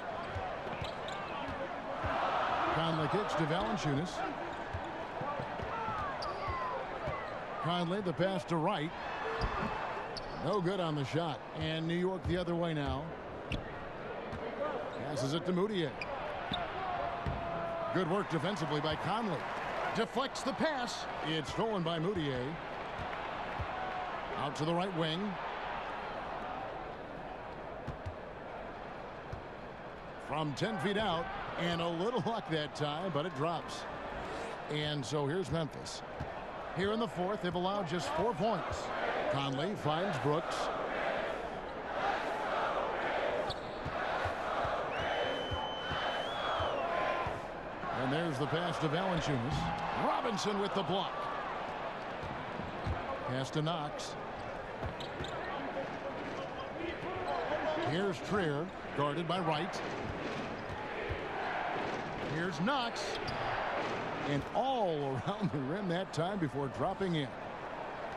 Conley kicks to Valanciunas. Conley, the pass to Wright. No good on the shot. And New York the other way now. Passes it to Moutier. Good work defensively by Conley. Deflects the pass. It's stolen by Moutier. Out to the right wing. From 10 feet out. And a little luck that time, but it drops. And so here's Memphis. Here in the fourth, they've allowed just 4 points. Conley finds Brooks. And there's the pass to Valanciunas. Robinson with the block. Pass to Knox. Here's Trier, guarded by Wright. Here's Knox. And all around the rim that time before dropping in.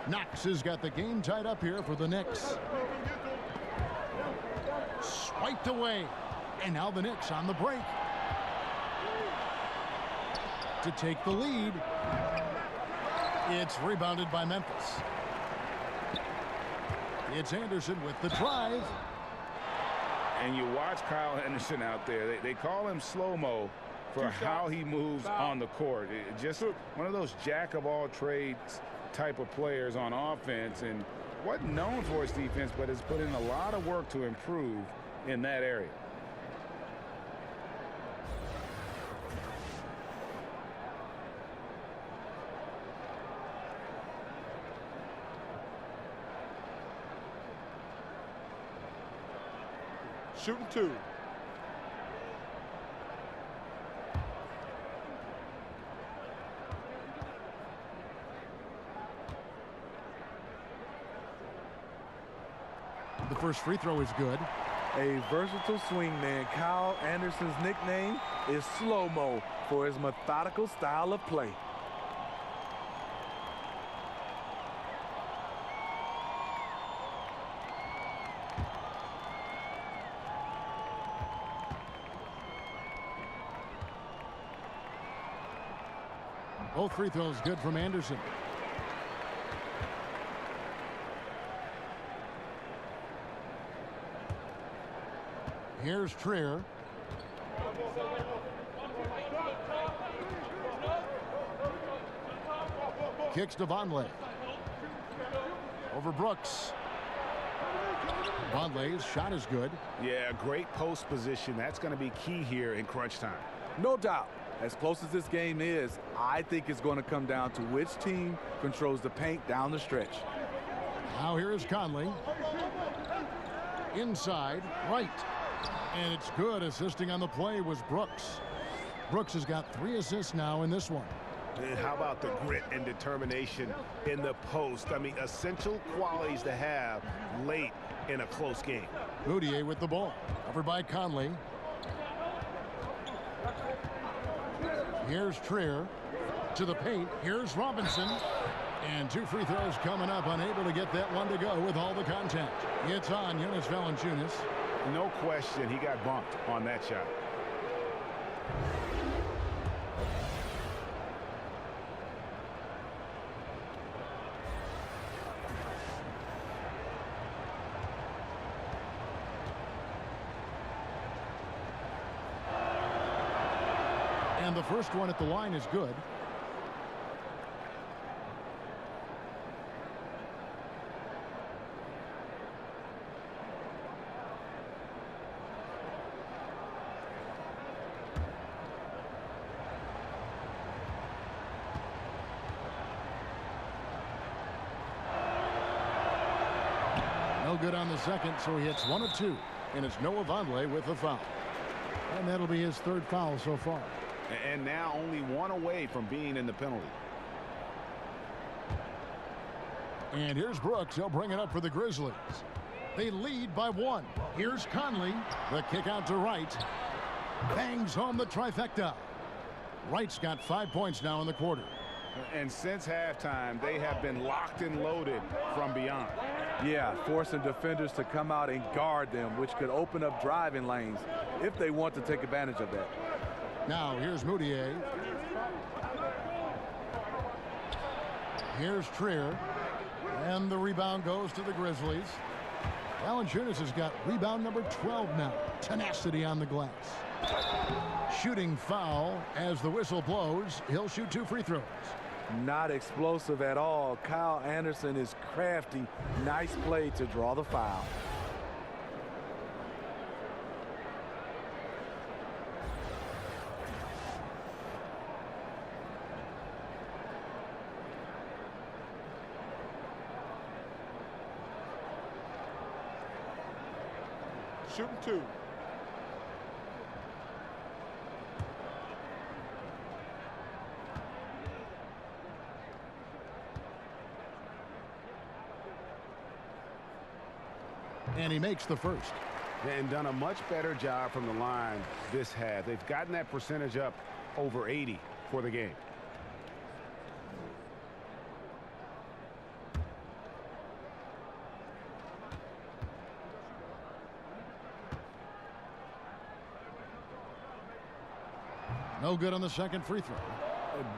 Knox has got the game tied up here for the Knicks. Swiped away. And now the Knicks on the break. To take the lead. It's rebounded by Memphis. It's Anderson with the drive. And you watch Kyle Anderson out there. They call him slow-mo for how he moves on the court. Just one of those jack-of-all-trades type of players on offense, and wasn't known for his defense, but has put in a lot of work to improve in that area. Shooting 2. The first free throw is good. A versatile swingman. Kyle Anderson's nickname is Slow-Mo for his methodical style of play. Both free throws good from Anderson. Here's Trier. Kicks to Vonleh. Over Brooks. Vonleh's shot is good. Yeah, great post position. That's going to be key here in crunch time. No doubt. As close as this game is, I think it's going to come down to which team controls the paint down the stretch. Now here is Conley. Inside, Wright. And it's good. Assisting on the play was Brooks. Brooks has got 3 assists now in this one. And how about the grit and determination in the post? I mean, essential qualities to have late in a close game. Moutier with the ball. Covered by Conley. Here's Trier. To the paint. Here's Robinson. And 2 free throws coming up. Unable to get that one to go with all the contact. It's on Jonas Valanciunas. No question, he got bumped on that shot. And the first one at the line is good. No good on the second, so he hits 1 of 2. And it's Noah Vonleh with the foul. And that'll be his 3rd foul so far. And now only 1 away from being in the penalty. And here's Brooks. He'll bring it up for the Grizzlies. They lead by 1. Here's Conley. The kick out to Wright. Bangs home the trifecta. Wright's got 5 points now in the quarter. And since halftime, they have been locked and loaded from beyond. Yeah, forcing defenders to come out and guard them, which could open up driving lanes if they want to take advantage of that. Now here's Moutier. Here's Trier. And the rebound goes to the Grizzlies. Valanciunas has got rebound number 12 now. Tenacity on the glass. Shooting foul as the whistle blows. He'll shoot 2 free throws. Not explosive at all. Kyle Anderson is crafty. Nice play to draw the foul. Shooting 2. And he makes the first. And done a much better job from the line this half. They've gotten that percentage up over 80 for the game. No good on the second free throw.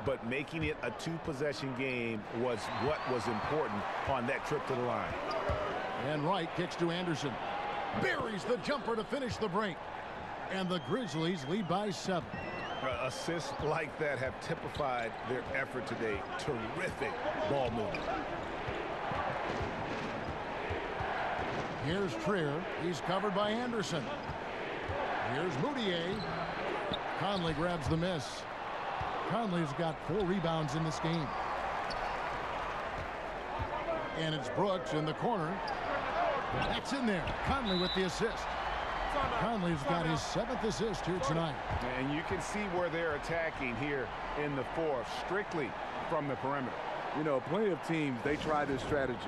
But making it a 2-possession game was what was important on that trip to the line. And Wright kicks to Anderson. Buries the jumper to finish the break. And the Grizzlies lead by 7. Assists like that have typified their effort today. Terrific ball movement. Here's Trier. He's covered by Anderson. Here's Moutier. Conley grabs the miss. Conley's got 4 rebounds in this game. And it's Brooks in the corner. That's in there. Conley with the assist. Conley's got his 7th assist here tonight. And you can see where they're attacking here in the 4th, strictly from the perimeter. You know, plenty of teams, they try this strategy.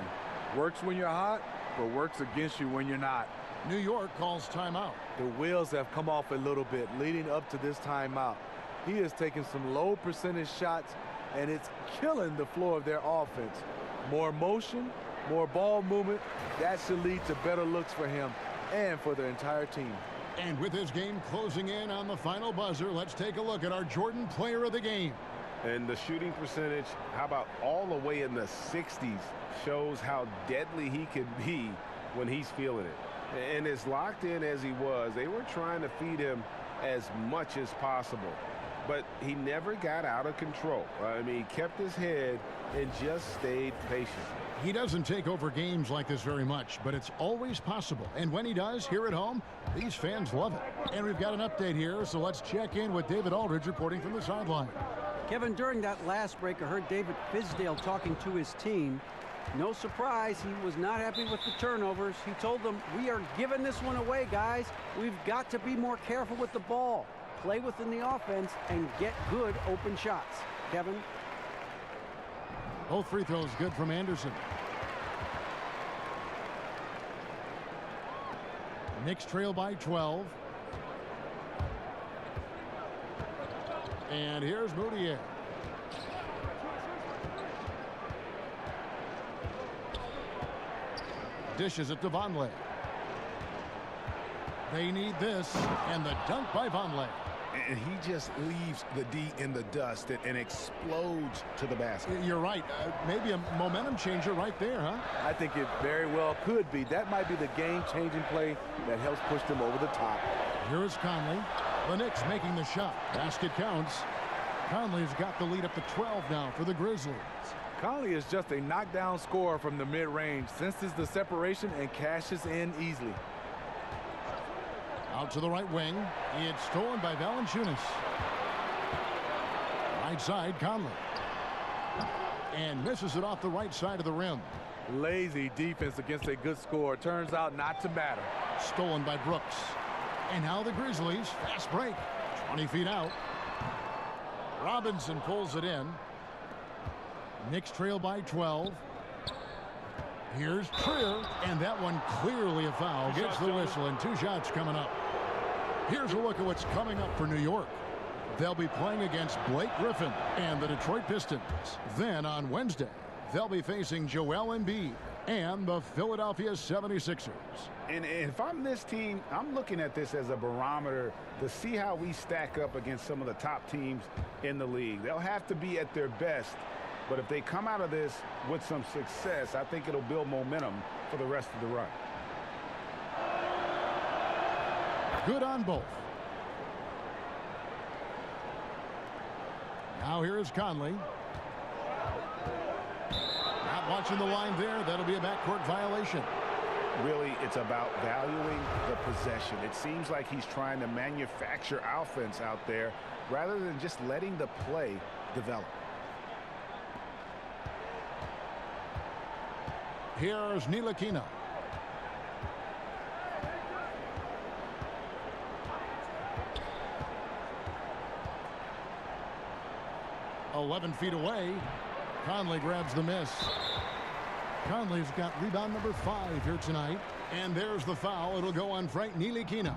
Works when you're hot, but works against you when you're not. New York calls timeout. The wheels have come off a little bit leading up to this timeout. He has taken some low percentage shots, and it's killing the flow of their offense. More motion, more ball movement, that should lead to better looks for him and for the entire team. And with this game closing in on the final buzzer, let's take a look at our Jordan Player of the Game. And the shooting percentage, how about all the way in the 60s, shows how deadly he can be when he's feeling it. And as locked in as he was, they were trying to feed him as much as possible. But he never got out of control. I mean, he kept his head and just stayed patient. He doesn't take over games like this very much, but it's always possible. And when he does, here at home, these fans love it. And we've got an update here, so let's check in with David Aldridge reporting from the sideline. Kevin, during that last break, I heard David Fizdale talking to his team. No surprise, he was not happy with the turnovers. He told them, we are giving this one away, guys. We've got to be more careful with the ball, play within the offense, and get good open shots. Kevin? Both free throws good from Anderson. Knicks trail by 12. And here's Moutier. Dishes it to Vonleh. They need this, and the dunk by Vonleh. And he just leaves the D in the dust and explodes to the basket. You're right. Maybe a momentum changer right there, huh? I think it very well could be. That might be the game-changing play that helps push them over the top. Here is Conley. The Knicks making the shot. Basket counts. Conley's got the lead up to 12 now for the Grizzlies. Conley is just a knockdown scorer from the mid-range, senses the separation and cashes in easily. Out to the right wing. It's stolen by Valanciunas. Right side, Conley. And misses it off the right side of the rim. Lazy defense against a good score. Turns out not to matter. Stolen by Brooks. And now the Grizzlies. Fast break. 20 feet out. Robinson pulls it in. Knicks trail by 12. Here's Trier, and that one clearly a foul. Gets the whistle, and 2 shots coming up. Here's a look at what's coming up for New York. They'll be playing against Blake Griffin and the Detroit Pistons. Then on Wednesday, they'll be facing Joel Embiid and the Philadelphia 76ers. And if I'm this team, I'm looking at this as a barometer to see how we stack up against some of the top teams in the league. They'll have to be at their best But if they come out of this with some success, I think it'll build momentum for the rest of the run. Good on both. Now here is Conley. Not watching the line there. That'll be a backcourt violation. Really, it's about valuing the possession. It seems like he's trying to manufacture offense out there rather than just letting the play develop. Here's Ntilikina. "11 feet away." Conley grabs the miss. Conley's got rebound number 5 here tonight. And there's the foul. It'll go on Frank Ntilikina.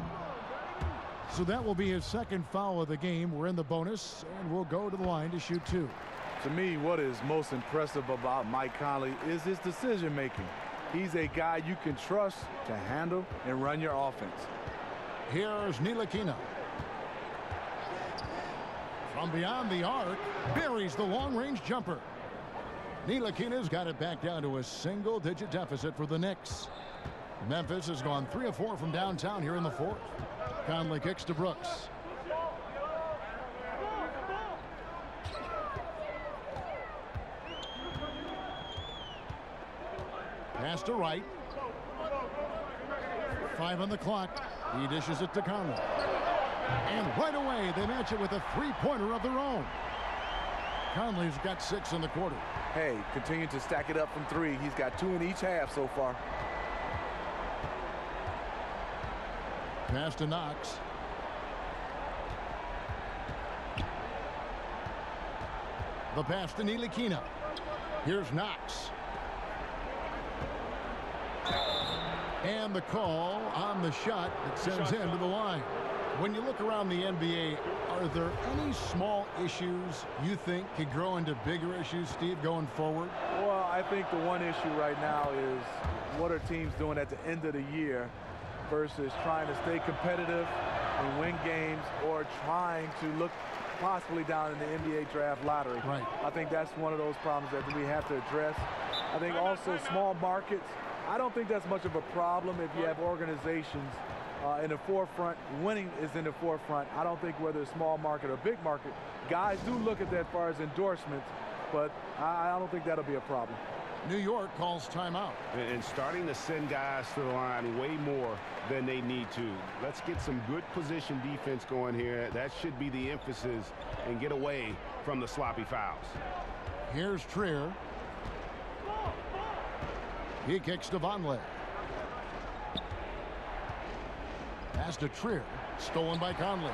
So that will be his second foul of the game. We're in the bonus, and we'll go to the line to shoot 2. To me, what is most impressive about Mike Conley is his decision making. He's a guy you can trust to handle and run your offense. Here's Ntilikina. From beyond the arc, buries the long-range jumper. Ntilikina's got it back down to a single-digit deficit for the Knicks. Memphis has gone 3 of 4 from downtown here in the 4th. Conley kicks to Brooks. Pass to Wright. 5 on the clock. He dishes it to Conley. And right away, they match it with a three-pointer of their own. Conley's got 6 in the quarter. Hey, continue to stack it up from 3. He's got 2 in each half so far. Pass to Knox. The pass to Ntilikina. Here's Knox. And the call on the shot that sends him to the line. When you look around the NBA, are there any small issues you think could grow into bigger issues, Steve, going forward? Well, I think the one issue right now is what are teams doing at the end of the year versus trying to stay competitive and win games or trying to look possibly down in the NBA draft lottery. Right. I think that's one of those problems that we have to address. I think also small markets, I don't think that's much of a problem if you have organizations in the forefront. Winning is in the forefront. I don't think whether it's small market or big market, guys do look at that as far as endorsements, but I don't think that'll be a problem. New York calls timeout. And starting to send guys to the line way more than they need to. Let's get some good position defense going here. That should be the emphasis, and get away from the sloppy fouls. Here's Trier. He kicks to Vonleh. Pass to Trier. Stolen by Conley.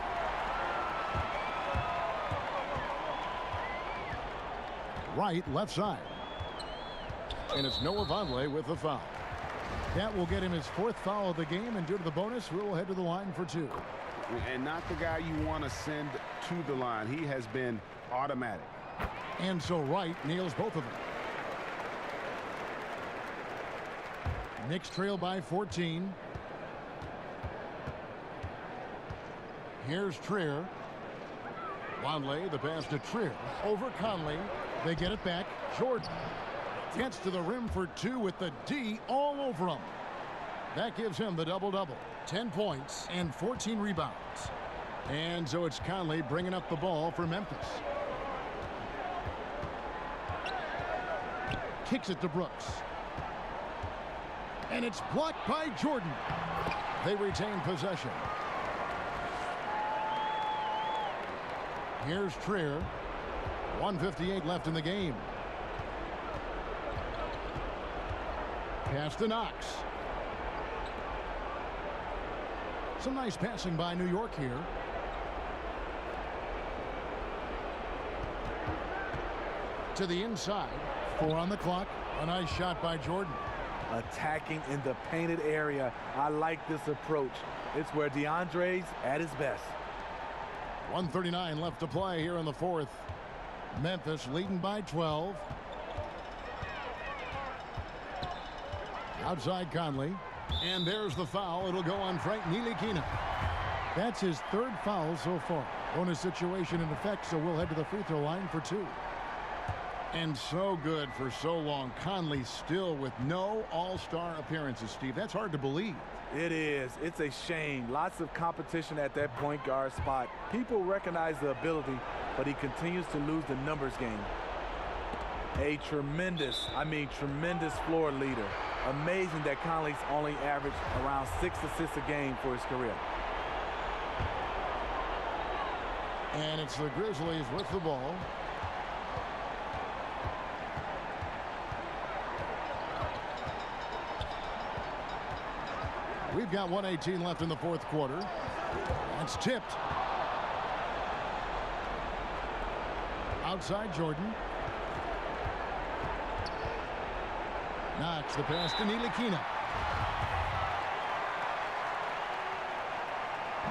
Right, left side. And it's Noah Vonleh with the foul. That will get him his 4th foul of the game, and due to the bonus, we'll head to the line for 2. And not the guy you want to send to the line. He has been automatic. And so Wright nails both of them. Knicks trail by 14. Here's Trier. Vonleh, the pass to Trier. Over Conley. They get it back. Jordan gets to the rim for 2 with the D all over him. That gives him the double-double. 10 points and 14 rebounds. And so it's Conley bringing up the ball for Memphis. Kicks it to Brooks. And it's blocked by Jordan. They retain possession. Here's Trier. 1:58 left in the game. Pass to Knox. Some nice passing by New York here. To the inside. 4 on the clock. A nice shot by Jordan. Attacking in the painted area. I like this approach. It's where DeAndre's at his best. 1:39 left to play here in the 4th. Memphis leading by 12. Outside Conley. And there's the foul. It'll go on Frank Ntilikina. That's his 3rd foul so far. Bonus situation in effect, so we'll head to the free throw line for 2. And so good for so long. Conley still with no all-star appearances, Steve. That's hard to believe. It is. It's a shame. Lots of competition at that point guard spot. People recognize the ability, but he continues to lose the numbers game. A tremendous, tremendous floor leader. Amazing that Conley's only averaged around 6 assists a game for his career. And it's the Grizzlies with the ball. We've got 1:18 left in the fourth quarter. That's tipped. Outside Jordan. Knocks the pass to Ntilikina.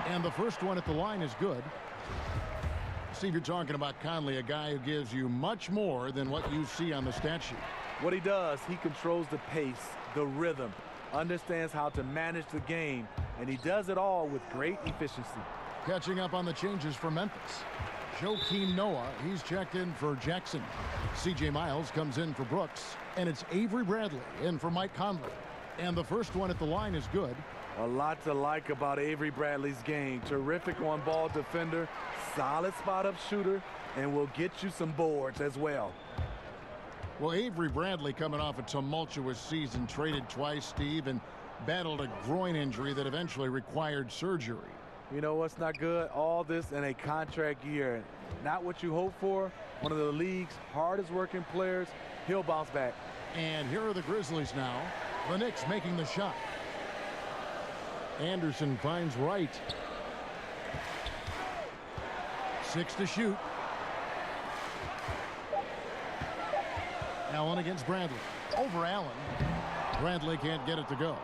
And the first one at the line is good. Steve, you're talking about Conley, a guy who gives you much more than what you see on the stat sheet. What he does, he controls the pace, the rhythm, understands how to manage the game, and he does it all with great efficiency. Catching up on the changes for Memphis. Joakim Noah, he's checked in for Jackson. C.J. Miles comes in for Brooks, and it's Avery Bradley in for Mike Conley. And the first one at the line is good. A lot to like about Avery Bradley's game. Terrific on-ball defender, solid spot-up shooter, and will get you some boards as well. Well, Avery Bradley coming off a tumultuous season, traded twice, Steve, and battled a groin injury that eventually required surgery. You know what's not good? All this in a contract year. Not what you hope for. One of the league's hardest working players. He'll bounce back. And here are the Grizzlies now. The Knicks making the shot. Anderson finds Wright. 6 to shoot. Allen against Bradley. Over Allen. Bradley can't get it to go.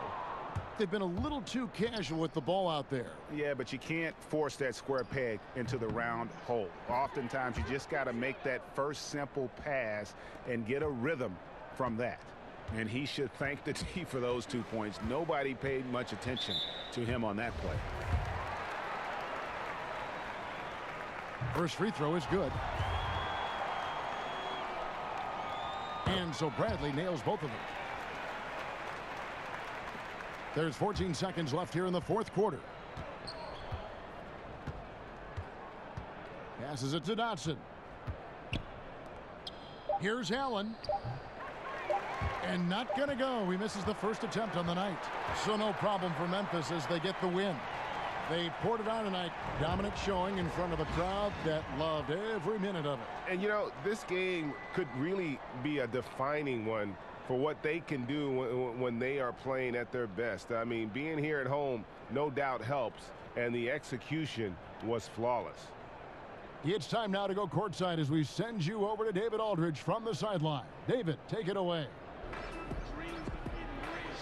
They've been a little too casual with the ball out there. Yeah, but you can't force that square peg into the round hole. Oftentimes, you just got to make that first simple pass and get a rhythm from that. And he should thank the D for those 2 points. Nobody paid much attention to him on that play. First free throw is good. And so Bradley nails both of them. There's 14 seconds left here in the fourth quarter. Passes it to Dotson. Here's Allen. And not going to go. He misses the first attempt on the night. So no problem for Memphis as they get the win. They poured it on tonight. Dominant showing in front of a crowd that loved every minute of it. And, you know, this game could really be a defining one for what they can do when they are playing at their best. I mean, being here at home no doubt helps, and the execution was flawless. It's time now to go courtside as we send you over to David Aldridge from the sideline. David, take it away.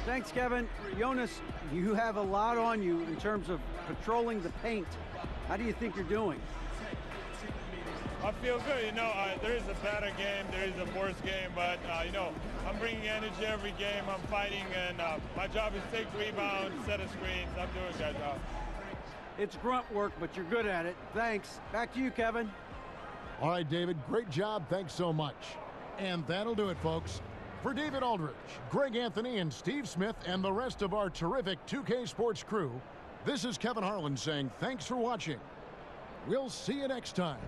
Thanks, Kevin. Jonas, you have a lot on you in terms of patrolling the paint. How do you think you're doing? I feel good. You know, there is a better game, there is a worse game, but, you know, I'm bringing energy every game. I'm fighting, and my job is take rebounds, set of screens. I'm doing that job. It's grunt work, but you're good at it. Thanks. Back to you, Kevin. All right, David, great job. Thanks so much. And that'll do it, folks. For David Aldridge, Greg Anthony, and Steve Smith, and the rest of our terrific 2K Sports crew, this is Kevin Harlan saying thanks for watching. We'll see you next time.